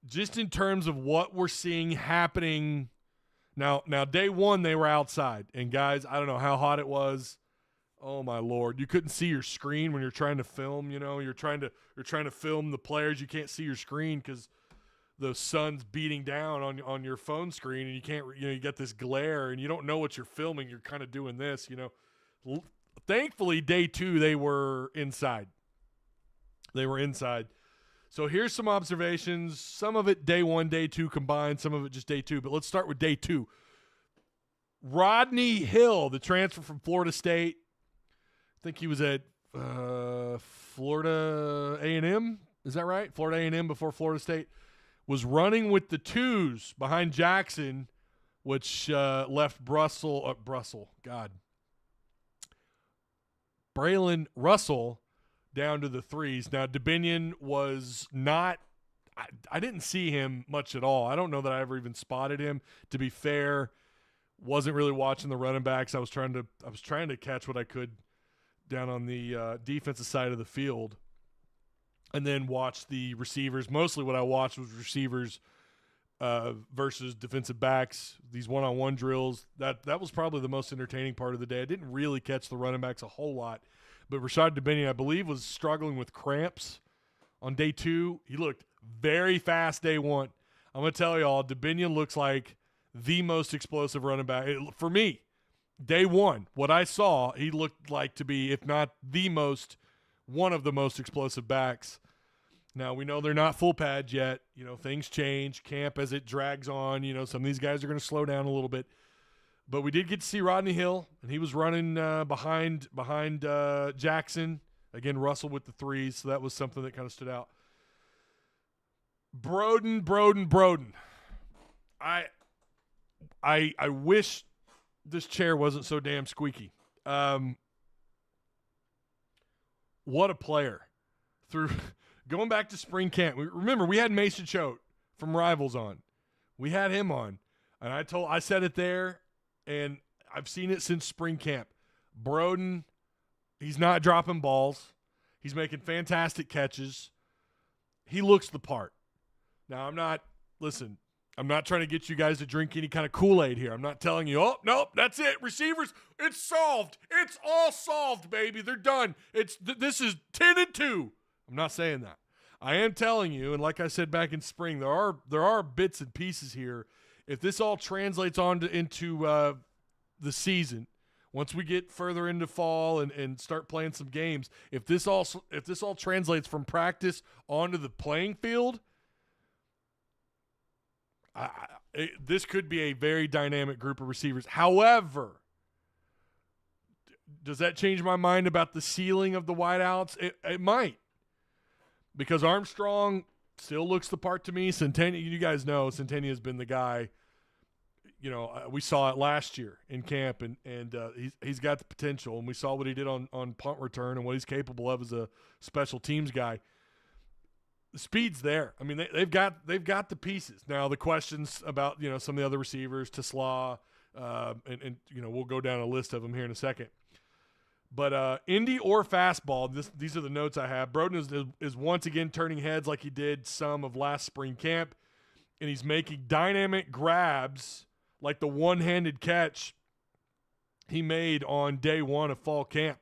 just in terms of what we're seeing happening now day one, they were outside. And guys, I don't know how hot it was. Oh my Lord. You couldn't see your screen when you're trying to film, you're trying to film the players. You can't see your screen because the sun's beating down on your phone screen and you can't, you get this glare and you don't know what you're filming. You're kind of doing this, Thankfully, day 2, they were inside. So here's some observations. Some of it day 1, day 2 combined, some of it just day 2. But let's start with day 2. Rodney Hill, the transfer from Florida State. I think he was at Florida A&M. Is that right? Florida A&M before Florida State. Was running with the 2s behind Jackson, which left Braylon Russell down to the 3s. Now, Dybansta was not – I didn't see him much at all. I don't know that I ever even spotted him. To be fair, wasn't really watching the running backs. I was trying to catch what I could down on the defensive side of the field and then watch the receivers. Mostly what I watched was receivers versus defensive backs, these one-on-one drills. That was probably the most entertaining part of the day. I didn't really catch the running backs a whole lot, but Rashad Dubinion, I believe, was struggling with cramps on day 2. He looked very fast day 1. I'm going to tell y'all, Dubinion looks like the most explosive running back. For me, day 1, what I saw, he looked like to be, if not one of the most explosive backs. Now, we know they're not full pads yet. You know, things change. Camp, as it drags on, you know, some of these guys are going to slow down a little bit. But we did get to see Rodney Hill, and he was running behind Jackson. Again, Russell with the 3s, so that was something that kind of stood out. Broden. I wish this chair wasn't so damn squeaky. What a player. Going back to spring camp, remember we had Mason Choate from Rivals on. We had him on, and I said it there, and I've seen it since spring camp. Broden, he's not dropping balls. He's making fantastic catches. He looks the part. Now, I'm not trying to get you guys to drink any kind of Kool-Aid here. I'm not telling you, oh, nope, that's it. Receivers, it's solved. It's all solved, baby. They're done. This is 10-2. I'm not saying that. I am telling you, and like I said back in spring, there are bits and pieces here. If this all translates into the season, once we get further into fall and start playing some games, if this all translates from practice onto the playing field, this could be a very dynamic group of receivers. However, does that change my mind about the ceiling of the wideouts? It might. Because Armstrong still looks the part to me. Centennial, you guys know Centennial has been the guy. You know, we saw it last year in camp, and he's got the potential. And we saw what he did on punt return and what he's capable of as a special teams guy. The speed's there. I mean, they've got the pieces. Now the questions about some of the other receivers, Tesla, and we'll go down a list of them here in a second. But Indy or fastball, these are the notes I have. Broden is once again turning heads like he did some of last spring camp, and he's making dynamic grabs like the one-handed catch he made on day 1 of fall camp,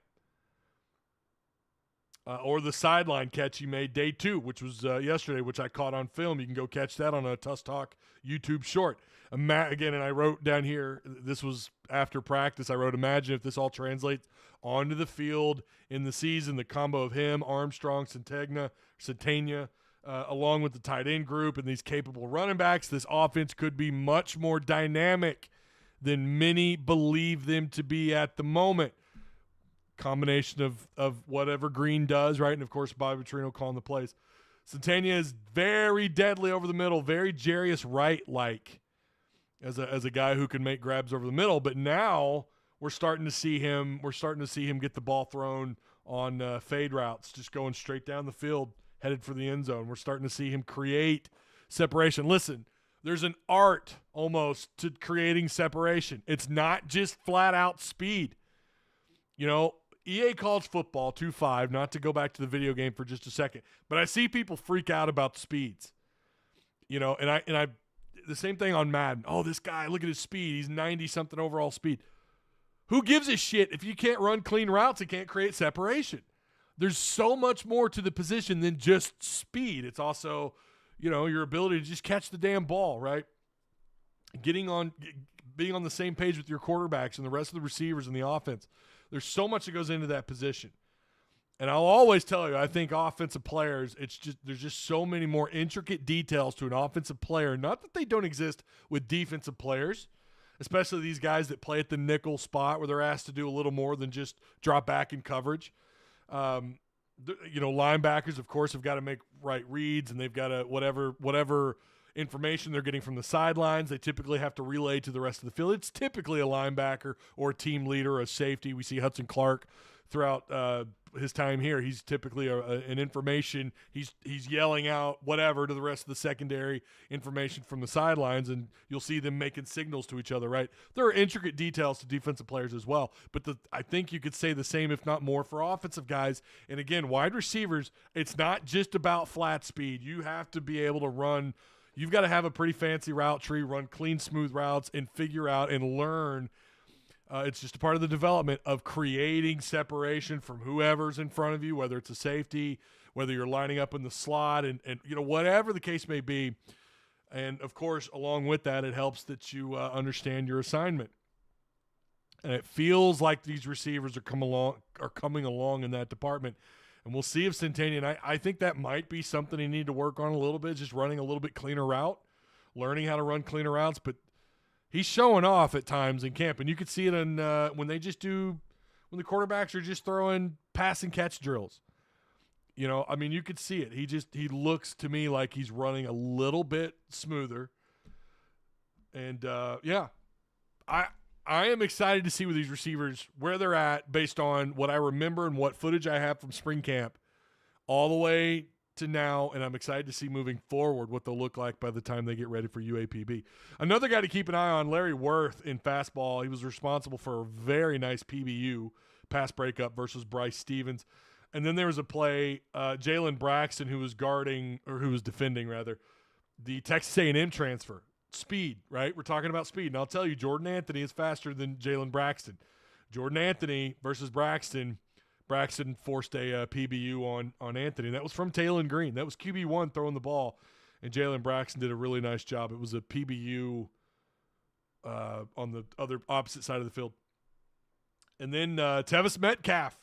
or the sideline catch he made day 2, which was yesterday, which I caught on film. You can go catch that on a Tusk Talk YouTube short. Again, and I wrote down here, this was after practice, I wrote, imagine if this all translates onto the field in the season, the combo of him, Armstrong, Centennia, along with the tight end group and these capable running backs, this offense could be much more dynamic than many believe them to be at the moment. Combination of whatever Green does, right? And, of course, Bobby Petrino calling the plays. Centennia is very deadly over the middle, very Jarius Wright-like as a guy who can make grabs over the middle. But now we're starting to see him get the ball thrown on fade routes, just going straight down the field, headed for the end zone. We're starting to see him create separation. Listen, there's an art almost to creating separation. It's not just flat-out speed. EA calls football 2-5, not to go back to the video game for just a second, but I see people freak out about speeds. And I the same thing on Madden. Oh, this guy, look at his speed. He's 90-something overall speed. Who gives a shit if you can't run clean routes and can't create separation? There's so much more to the position than just speed. It's also, your ability to just catch the damn ball, right? Being on the same page with your quarterbacks and the rest of the receivers in the offense. There's so much that goes into that position. And I'll always tell you, I think offensive players, there's just so many more intricate details to an offensive player. Not that they don't exist with defensive players, especially these guys that play at the nickel spot where they're asked to do a little more than just drop back in coverage. Linebackers, of course, have got to make right reads, and they've got to whatever information they're getting from the sidelines, they typically have to relay to the rest of the field. It's typically a linebacker or a team leader or a safety. We see Hudson Clark throughout his time here. He's typically an information. He's yelling out whatever to the rest of the secondary information from the sidelines, and you'll see them making signals to each other, right? There are intricate details to defensive players as well, but I think you could say the same, if not more, for offensive guys. And again, wide receivers, it's not just about flat speed. You have to be able to run – You've got to have a pretty fancy route tree, run clean, smooth routes, and figure out and learn. It's just a part of the development of creating separation from whoever's in front of you, whether it's a safety, whether you're lining up in the slot, and whatever the case may be. And, of course, along with that, it helps that you understand your assignment. And it feels like these receivers are coming along in that department. And we'll see if Centennial, I think that might be something you need to work on a little bit, just running a little bit cleaner route, learning how to run cleaner routes. But he's showing off at times in camp, and you could see it when the quarterbacks are just throwing pass and catch drills. You could see it. He looks to me like he's running a little bit smoother. And I am excited to see with these receivers where they're at based on what I remember and what footage I have from spring camp all the way to now, and I'm excited to see moving forward what they'll look like by the time they get ready for UAPB. Another guy to keep an eye on, Larry Worth in fastball. He was responsible for a very nice PBU, pass breakup versus Bryce Stevens. And then there was a play, Jalen Braxton, who was defending, the Texas A&M transfer. Speed, right? We're talking about speed. And I'll tell you, Jordan Anthony is faster than Jalen Braxton. Jordan Anthony versus Braxton. Braxton forced a PBU on Anthony. That was from Taylon Green. That was QB1 throwing the ball. And Jalen Braxton did a really nice job. It was a PBU on the opposite side of the field. And then Tevis Metcalf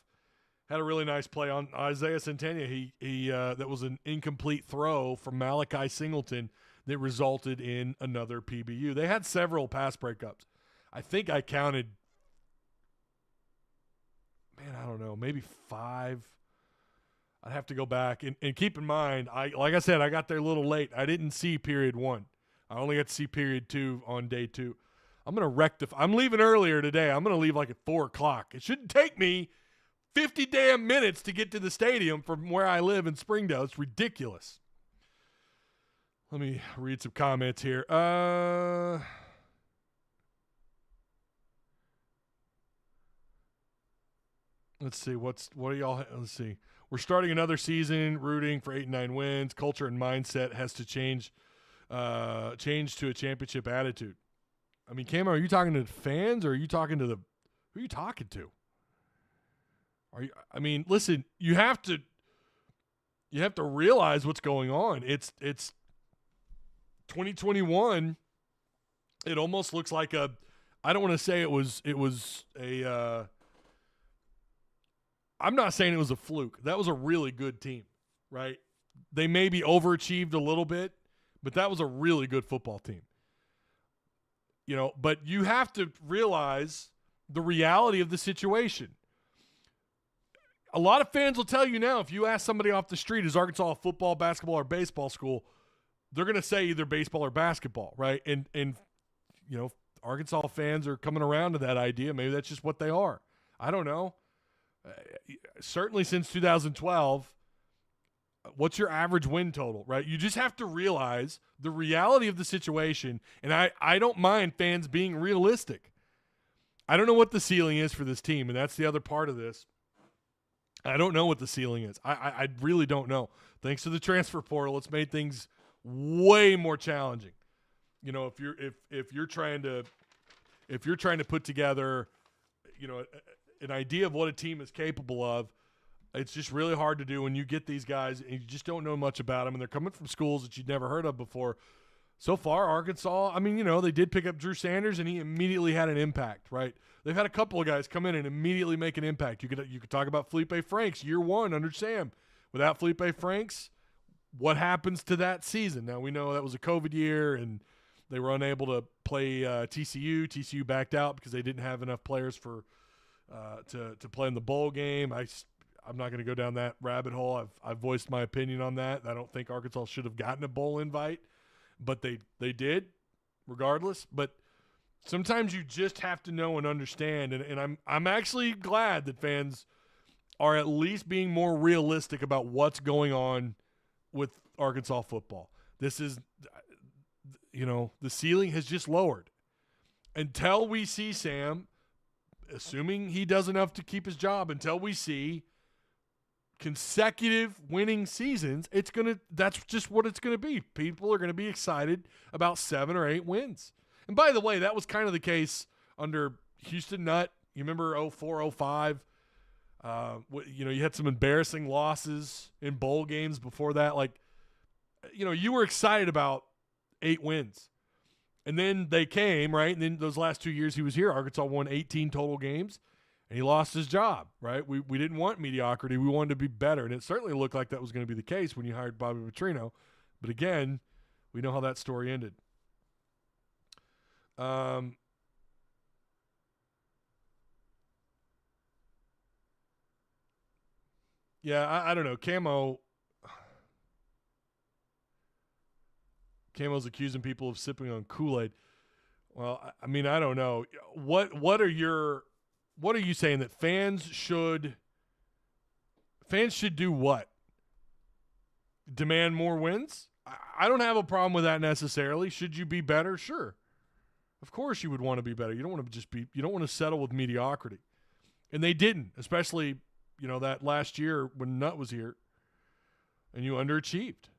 had a really nice play on Isaiah Centennial. He that was an incomplete throw from Malachi Singleton that resulted in another PBU. They had several pass breakups. I think I counted, I don't know, maybe 5. I'd have to go back. And keep in mind, like I said, I got there a little late. I didn't see period 1. I only got to see period 2 on day 2. I'm going to rectify. I'm leaving earlier today. I'm going to leave like at 4 o'clock. It shouldn't take me 50 damn minutes to get to the stadium from where I live in Springdale. It's ridiculous. Let me read some comments here. Let's see. What are y'all? Let's see. We're starting another season rooting for 8 and 9 wins. Culture and mindset has to change to a championship attitude. I mean, Cam, are you talking to fans or are you talking to who are you talking to? Listen, you have to realize what's going on. It's 2021. It almost looks like I don't want to say it was a I'm not saying it was a fluke. That was a really good team, right? They maybe overachieved a little bit, but that was a really good football team. But you have to realize the reality of the situation. A lot of fans will tell you now, if you ask somebody off the street, is Arkansas a football, basketball, or baseball school, they're going to say either baseball or basketball, right? And Arkansas fans are coming around to that idea. Maybe that's just what they are. I don't know. Certainly since 2012, what's your average win total, right? You just have to realize the reality of the situation, and I don't mind fans being realistic. I don't know what the ceiling is for this team, and that's the other part of this. I don't know what the ceiling is. I really don't know. Thanks to the transfer portal, it's made things way more challenging. If you're trying to put together, an idea of what a team is capable of, it's just really hard to do when you get these guys and you just don't know much about them, and they're coming from schools that you'd never heard of before. So far, Arkansas, they did pick up Drew Sanders, and he immediately had an impact, right? They've had a couple of guys come in and immediately make an impact. You could talk about Felipe Franks, year 1 under Sam. Without Felipe Franks, what happens to that season? Now, we know that was a COVID year, and they were unable to play TCU. TCU backed out because they didn't have enough players for to play in the bowl game. I'm not going to go down that rabbit hole. I've voiced my opinion on that. I don't think Arkansas should have gotten a bowl invite, but they did regardless. But sometimes you just have to know and understand, and I'm actually glad that fans are at least being more realistic about what's going on with Arkansas football. This is, the ceiling has just lowered. Until we see Sam, assuming he does enough to keep his job, until we see consecutive winning seasons, that's just what it's gonna be. People are gonna be excited about 7 or 8 wins. And by the way, that was kind of the case under Houston Nutt. You remember 04, 05? You had some embarrassing losses in bowl games before that. Like, you were excited about 8 wins. And then they came, right? And then those last 2 years he was here, Arkansas won 18 total games, and he lost his job, right? We didn't want mediocrity. We wanted to be better. And it certainly looked like that was going to be the case when you hired Bobby Petrino. But again, we know how that story ended. Yeah, I don't know. Camo's accusing people of sipping on Kool-Aid. Well, I mean, I don't know. What are you saying that fans should do what? Demand more wins? I don't have a problem with that necessarily. Should you be better? Sure. Of course you would want to be better. You don't want to settle with mediocrity. And they didn't, especially, that last year when Nutt was here and you underachieved.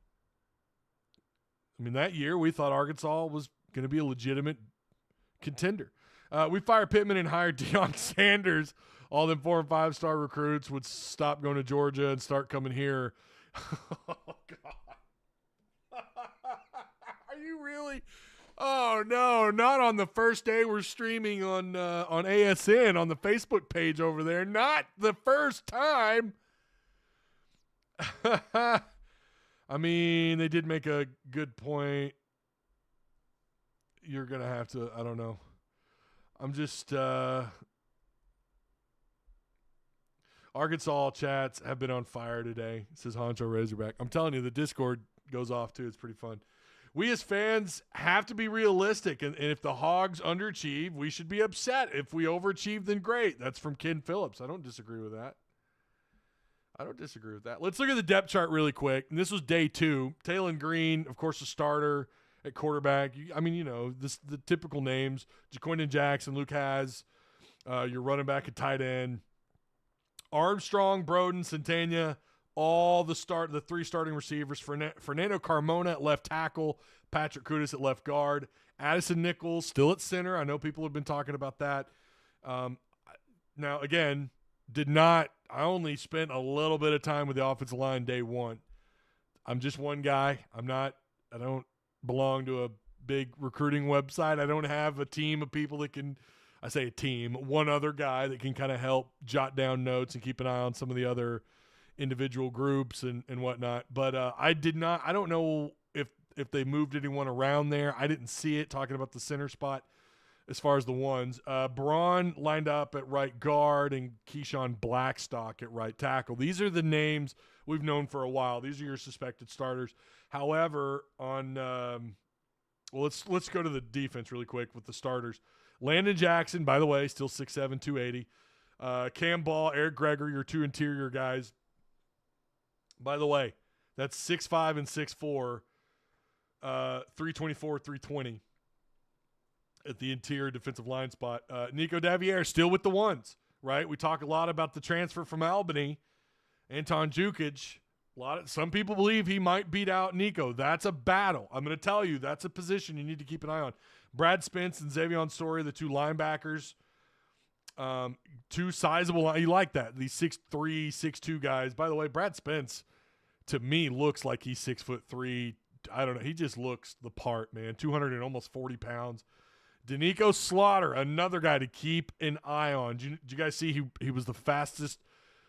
I mean, that year we thought Arkansas was going to be a legitimate contender. We fired Pittman and hired Deion Sanders. All them 4- and 5-star recruits would stop going to Georgia and start coming here. Oh, God. Are you really? Oh, no, not on the first day we're streaming on ASN on the Facebook page over there. Not the first time. I mean, they did make a good point. You're going to have to, I don't know. I'm just, Arkansas chats have been on fire today, says Honcho Razorback. I'm telling you, the Discord goes off too. It's pretty fun. We as fans have to be realistic, and if the Hogs underachieve, we should be upset. If we overachieve, then great. That's from Ken Phillips. I don't disagree with that. Let's look at the depth chart really quick. And this was day 2. Taylon Green, of course, a starter at quarterback. The typical names. Jaquindon Jackson, Luke Hasz, your running back at tight end. Armstrong, Broden, Santana, all the 3 starting receivers. Fernando Carmona at left tackle, Patrick Kudus at left guard, Addison Nichols still at center. I know people have been talking about that. Now, again, I only spent a little bit of time with the offensive line day 1. I'm just one guy. I don't belong to a big recruiting website. I don't have a team of people that can, I say a team, one other guy that can kind of help jot down notes and keep an eye on some of the other individual groups and whatnot. But I don't know if they moved anyone around there. I didn't see it, talking about the center spot as far as the ones. Braun lined up at right guard and Keyshawn Blackstock at right tackle. These are the names we've known for a while. These are your suspected starters. However, let's go to the defense really quick with the starters. Landon Jackson, by the way, still 6'7", 280. Cam Ball, Eric Gregory, your 2 interior guys. By the way, that's 6'5" and 6'4", 324, 320 at the interior defensive line spot. Nico Davier still with the ones, right? We talk a lot about the transfer from Albany, Anton Jukic. Some people believe he might beat out Nico. That's a battle. I'm going to tell you, that's a position you need to keep an eye on. Brad Spence and Xavion Story, the 2 linebackers, 2 sizable. You like that? These 6'3", 6'2" guys. By the way, Brad Spence, to me, looks like he's 6'3". I don't know. He just looks the part, man. 200 and almost 40 pounds. Danico Slaughter, another guy to keep an eye on. Did you guys see he was the fastest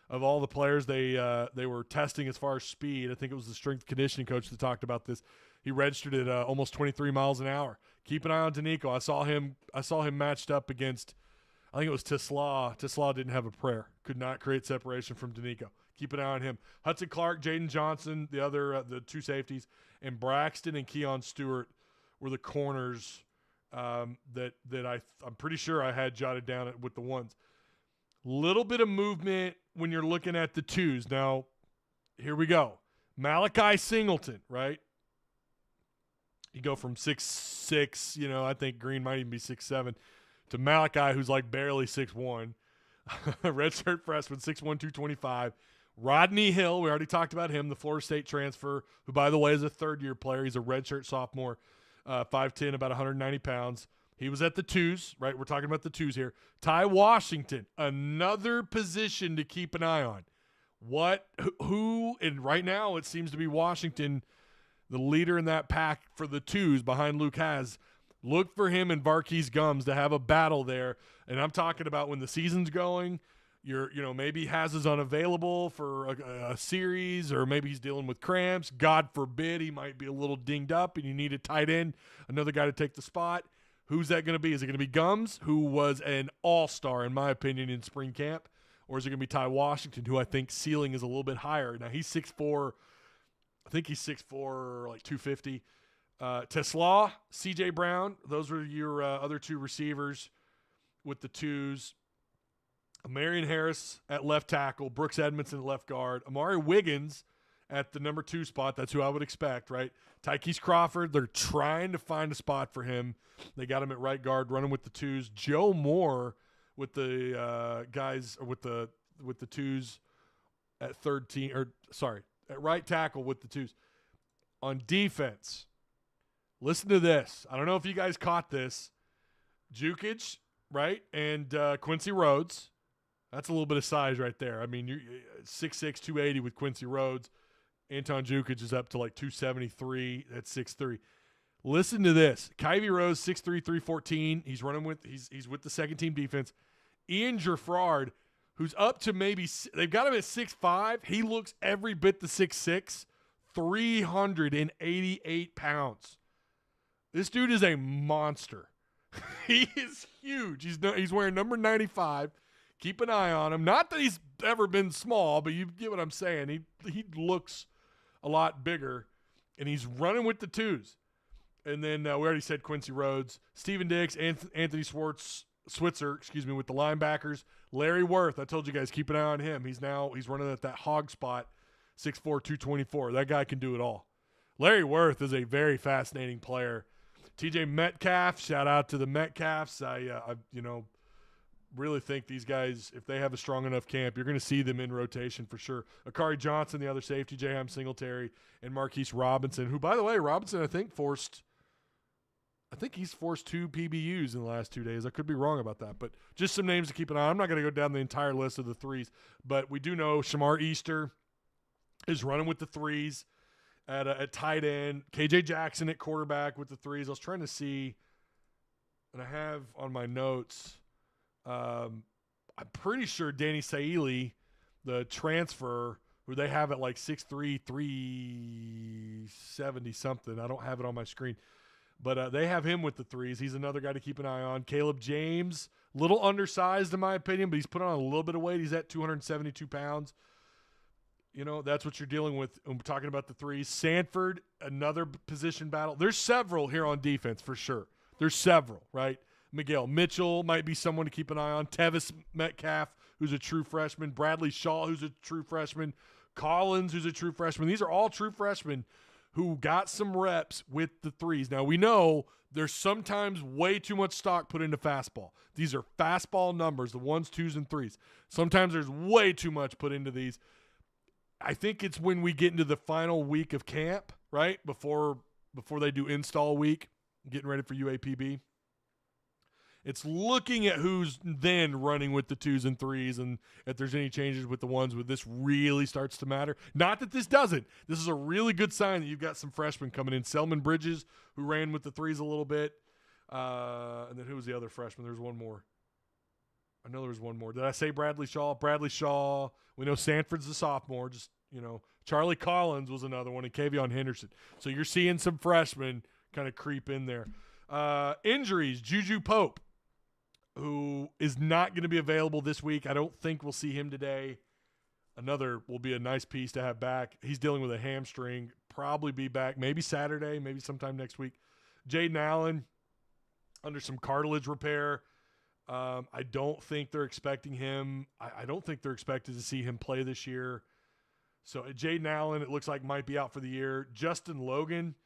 of all the players they were testing as far as speed? I think it was the strength conditioning coach that talked about this. He registered at almost 23 miles an hour. Keep an eye on Danico. I saw him matched up against, I think it was Tislaw. Tislaw didn't have a prayer. Could not create separation from Danico. Keep an eye on him. Hudson Clark, Jaden Johnson, the other the 2 safeties, and Braxton and Keon Stewart were the corners that I'm pretty sure I had jotted down with the ones. Little bit of movement when you're looking at the 2s. Now, here we go. Malachi Singleton, right? You go from 6'6", I think Green might even be 6'7", to Malachi, who's like barely 6'1". Redshirt freshman, 6'1", 225. Rodney Hill, we already talked about him, the Florida State transfer, who, by the way, is a third-year player. He's a redshirt sophomore, 5'10", about 190 pounds. He was at the twos, right? We're talking about the twos here. Ty Washington, another position to keep an eye on. And right now it seems to be Washington, the leader in that pack for the twos behind Luke Hasz. Look for him and Varkey's Gums to have a battle there. And I'm talking about when the season's going, maybe Hasz is unavailable for a series, or maybe he's dealing with cramps. God forbid, he might be a little dinged up and you need a tight end, another guy to take the spot. Who's that going to be? Is it going to be Gums, who was an all-star, in my opinion, in spring camp? Or is it going to be Ty Washington, who I think ceiling is a little bit higher? Now, he's 6'4". I think he's 6'4", like 250. Tesla, C.J. Brown, those were your other two receivers with the twos. Marion Harris at left tackle, Brooks Edmondson at left guard, Amari Wiggins at the number 2 spot. That's who I would expect, right? Tykees Crawford, they're trying to find a spot for him. They got him at right guard, running with the twos. Joe Moore with the with the twos at at right tackle with the twos. On defense, listen to this. I don't know if you guys caught this. Jukic, right, and Quincy Rhodes. That's a little bit of size right there. I mean, you're 6'6", 280 with Quincy Rhodes. Anton Jukic is up to like 273 at 6'3". Listen to this. Kyvie Rose, 6'3", 314. He's running with he's with the second team defense. Ian Gerfrard, who's up to they've got him at 6'5". He looks every bit the 6'6", 388 pounds. This dude is a monster. He is huge. He's wearing number 95. Keep an eye on him. Not that he's ever been small, but you get what I'm saying. He looks a lot bigger, and he's running with the twos. And then we already said Quincy Rhodes, Steven Dix, Anthony Switzer, with the linebackers. Larry Worth, I told you guys, keep an eye on him. He's running at that hog spot, 6'4", 224. That guy can do it all. Larry Worth is a very fascinating player. TJ Metcalf, shout out to the Metcalfs. I really think these guys, if they have a strong enough camp, you're going to see them in rotation for sure. Akari Johnson, the other safety, J.M. Singletary, and Marquise Robinson, who, by the way, Robinson, I think he's forced 2 PBUs in the last 2 days. I could be wrong about that, but just some names to keep an eye on. I'm not going to go down the entire list of the threes, but we do know Shamar Easter is running with the threes at tight end. KJ Jackson at quarterback with the threes. I was trying to see, and I have on my notes, I'm pretty sure Danny Saili, the transfer, who they have at like 6'3", 370 something. I don't have it on my screen. But they have him with the threes. He's another guy to keep an eye on. Caleb James, little undersized in my opinion, but he's put on a little bit of weight. He's at 272 pounds. That's what you're dealing with when we're talking about the threes. Sanford, another position battle. There's several here on defense for sure. There's several, right? Miguel Mitchell might be someone to keep an eye on. Tevis Metcalf, who's a true freshman. Bradley Shaw, who's a true freshman. Collins, who's a true freshman. These are all true freshmen who got some reps with the threes. Now, we know there's sometimes way too much stock put into fastball. These are fastball numbers, the 1s, 2s, and 3s. Sometimes there's way too much put into these. I think it's when we get into the final week of camp, right, before they do install week, getting ready for UAPB. It's looking at who's then running with the 2s and 3s, and if there's any changes with the 1s, where this really starts to matter. Not that this doesn't. This is a really good sign that you've got some freshmen coming in. Selman Bridges, who ran with the 3s a little bit. And then who was the other freshman? There's one more. I know there was one more. Did I say Bradley Shaw? Bradley Shaw. We know Sanford's a sophomore. Charlie Collins was another one, and Kavion Henderson. So you're seeing some freshmen kind of creep in there. Injuries, Juju Pope, who is not going to be available this week. I don't think we'll see him today. Another will be a nice piece to have back. He's dealing with a hamstring. Probably be back maybe Saturday, maybe sometime next week. Jaden Allen under some cartilage repair. I don't think they're expecting him. I don't think they're expected to see him play this year. So Jaden Allen, it looks like, might be out for the year. Justin Logan,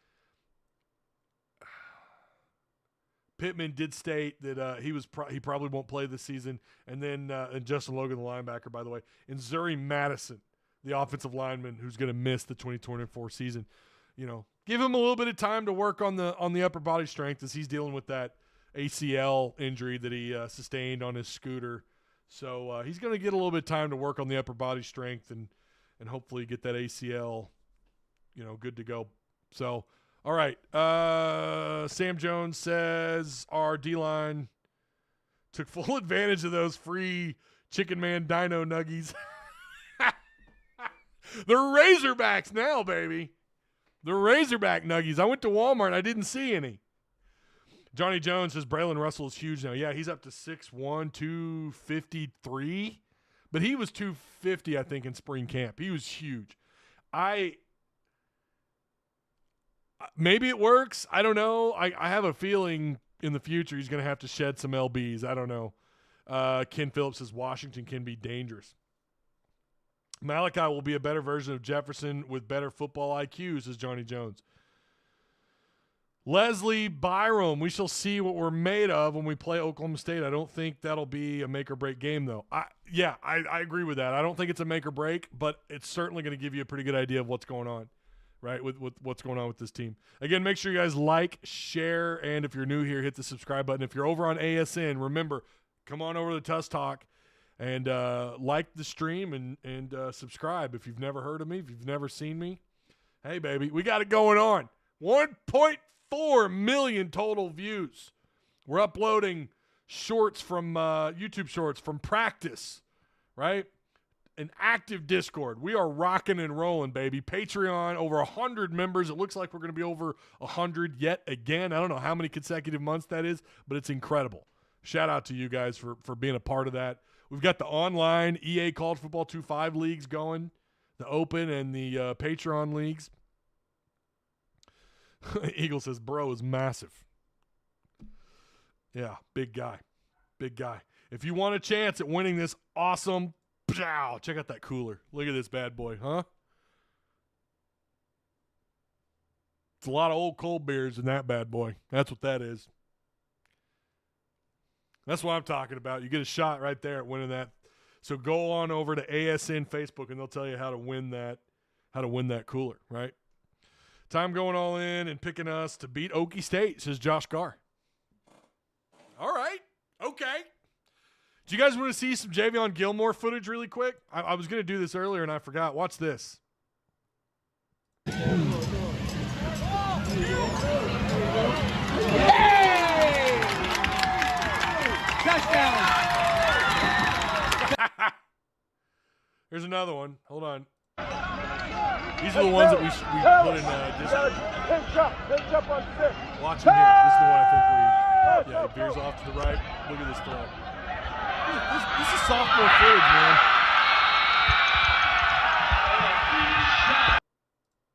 Pittman did state that he probably won't play this season. And then and Justin Logan, the linebacker, by the way. And Zuri Madison the offensive lineman who's going to miss the 2024 season. Give him a little bit of time to work on the upper body strength as he's dealing with that ACL injury that he sustained on his scooter. So he's going to get a little bit of time to work on the upper body strength and hopefully get that ACL, good to go. So, all right. Sam Jones says our D-line took full advantage of those free Chicken Man Dino Nuggies. They're Razorbacks now, baby. They're Razorback Nuggies. I went to Walmart and I didn't see any. Johnny Jones says Braylon Russell is huge now. Yeah, he's up to 6'1", 253. But he was 250, I think, in spring camp. He was huge. Maybe it works. I don't know. I have a feeling in the future he's going to have to shed some LBs. I don't know. Ken Phillips says Washington can be dangerous. Malachi will be a better version of Jefferson with better football IQ, says Johnny Jones. Leslie Byram, we shall see what we're made of when we play Oklahoma State. I don't think that'll be a make-or-break game, though. I agree with that. I don't think it's a make-or-break, but it's certainly going to give you a pretty good idea of what's going on, right, with what's going on with this team. Again, make sure you guys like, share, and if you're new here, hit the subscribe button. If you're over on ASN, remember, come on over to Tusk Talk and like the stream and subscribe. If you've never heard of me, if you've never seen me, hey, baby, we got it going on. 1.4 million total views. We're uploading shorts from YouTube shorts from practice, right? An active Discord. We are rocking and rolling, baby. Patreon, over 100 members. It looks like we're going to be over 100 yet again. I don't know how many consecutive months that is, but it's incredible. Shout out to you guys for being a part of that. We've got the online EA College Football 2-5 leagues going, the Open and the Patreon leagues. Eagle says, bro is massive. Yeah, big guy. Big guy. If you want a chance at winning this awesome, check out that cooler. Look at this bad boy, huh? It's a lot of old cold beers in that bad boy. That's what that is. That's what I'm talking about. You get a shot right there at winning that. So go on over to ASN Facebook and they'll tell you how to win that cooler, right? Time going all in and picking us to beat Okie State, says Josh Garr. All right. Okay. Do you guys want to see some Jayvon Gilmore footage really quick? I was going to do this earlier and I forgot. Watch this. Touchdown! Here's another one. Hold on. These are the ones that we put in Discord. Pinch up on 6. Watch him here. This is the one I think he veers off to the right. Look at this throw. This is sophomore footage, man.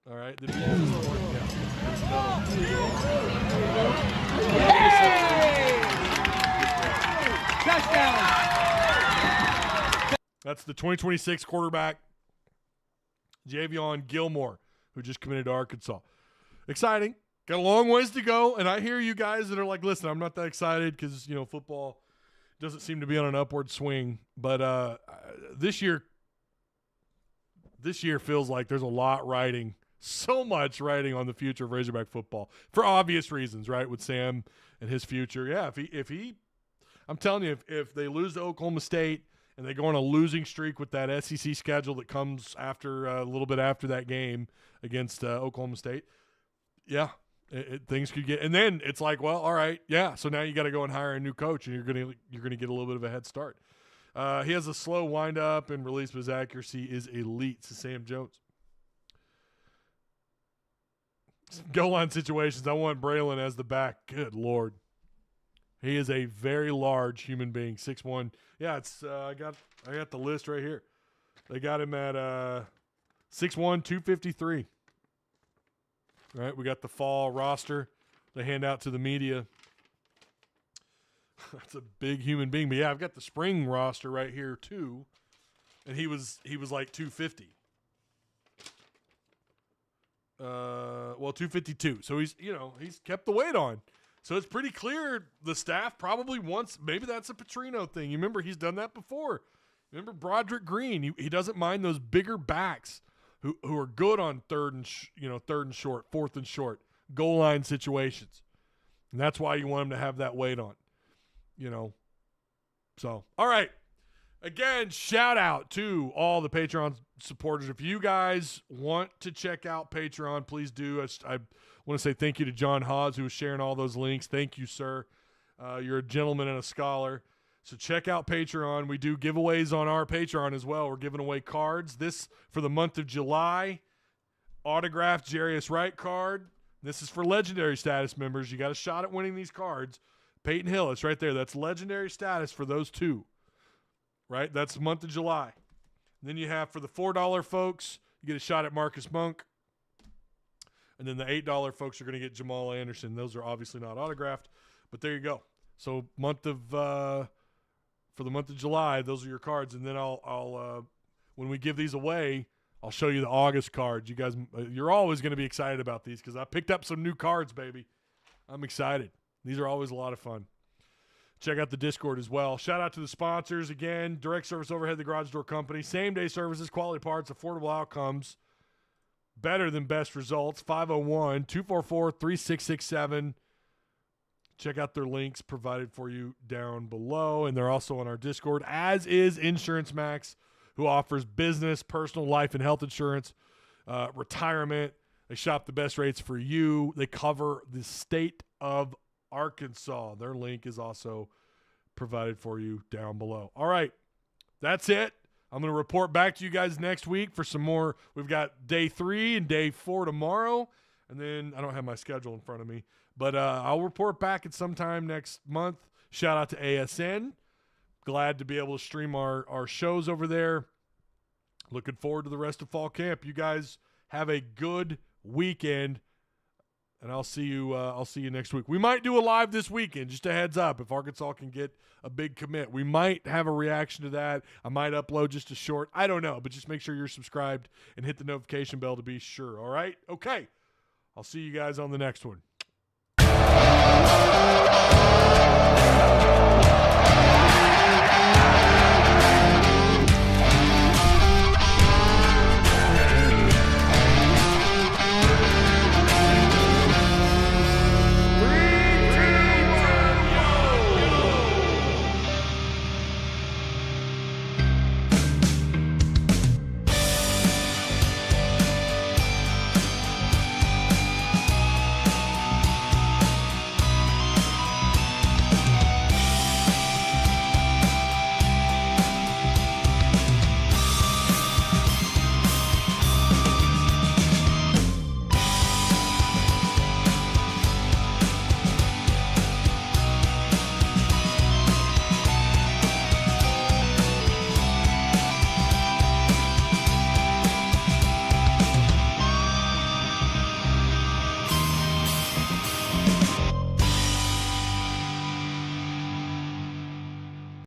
All right. This is the one. Yeah. There's another one. Touchdown! That's the 2026 quarterback, Jayvon Gilmore, who just committed to Arkansas. Exciting. Got a long ways to go, and I hear you guys that are like, listen, I'm not that excited because, football doesn't seem to be on an upward swing. But this year feels like there's a lot riding, so much riding on the future of Razorback football for obvious reasons, right, with Sam and his future. Yeah, if he I'm telling you, if they lose to Oklahoma State and they go on a losing streak with that SEC schedule that comes after a little bit after that game against Oklahoma State, yeah, things could get. And then it's like, well, all right, yeah. So now you got to go and hire a new coach, and you're gonna get a little bit of a head start. He has a slow wind up and release, but his accuracy is elite. It's Sam Jones. Goal line situations. I want Braylon as the back. Good Lord. He is a very large human being, 6'1". Yeah, it's I got the list right here. They got him at 6'1", 253. All right, we got the fall roster they hand out to the media. That's a big human being. But yeah, I've got the spring roster right here too. And he was like 250. 252. So he's kept the weight on. So it's pretty clear the staff probably wants, maybe that's a Petrino thing. You remember he's done that before. Remember Broderick Green? He doesn't mind those bigger backs who are good on third and short, fourth and short, goal line situations. And that's why you want him to have that weight on. So, all right. Again, shout out to all the Patreon supporters. If you guys want to check out Patreon, please do. I want to say thank you to John Hogs, who was sharing all those links. Thank you, sir. You're a gentleman and a scholar. So check out Patreon. We do giveaways on our Patreon as well. We're giving away cards. This for the month of July, autographed Jarius Wright card. This is for legendary status members. You got a shot at winning these cards. Peyton Hillis right there. That's legendary status for those two. Right? That's the month of July. And then you have for the $4 folks, you get a shot at Marcus Monk. And then the $8 folks are going to get Jamal Anderson. Those are obviously not autographed, but there you go. So for the month of July, those are your cards. And then I'll when we give these away, I'll show you the August cards. You guys, you're always going to be excited about these because I picked up some new cards, baby. I'm excited. These are always a lot of fun. Check out the Discord as well. Shout out to the sponsors again. Direct Service Overhead, the Garage Door Company. Same-day services, quality parts, affordable outcomes. Better than best results. 501-244-3667. Check out their links provided for you down below. And they're also on our Discord, as is Insurance Max, who offers business, personal, life, and health insurance, retirement. They shop the best rates for you. They cover the state of Arkansas. Their link is also provided for you down below. All right. That's it. I'm going to report back to you guys next week for some more. We've got day 3 and day 4 tomorrow. And then I don't have my schedule in front of me, but I'll report back at some time next month. Shout out to ASN. Glad to be able to stream our shows over there. Looking forward to the rest of fall camp. You guys have a good weekend, and I'll see you next week. We might do a live this weekend, just a heads up. If Arkansas can get a big commit, we might have a reaction to that. I might upload just a short. I don't know, but just make sure you're subscribed and hit the notification bell to be sure. All right? Okay. I'll see you guys on the next one.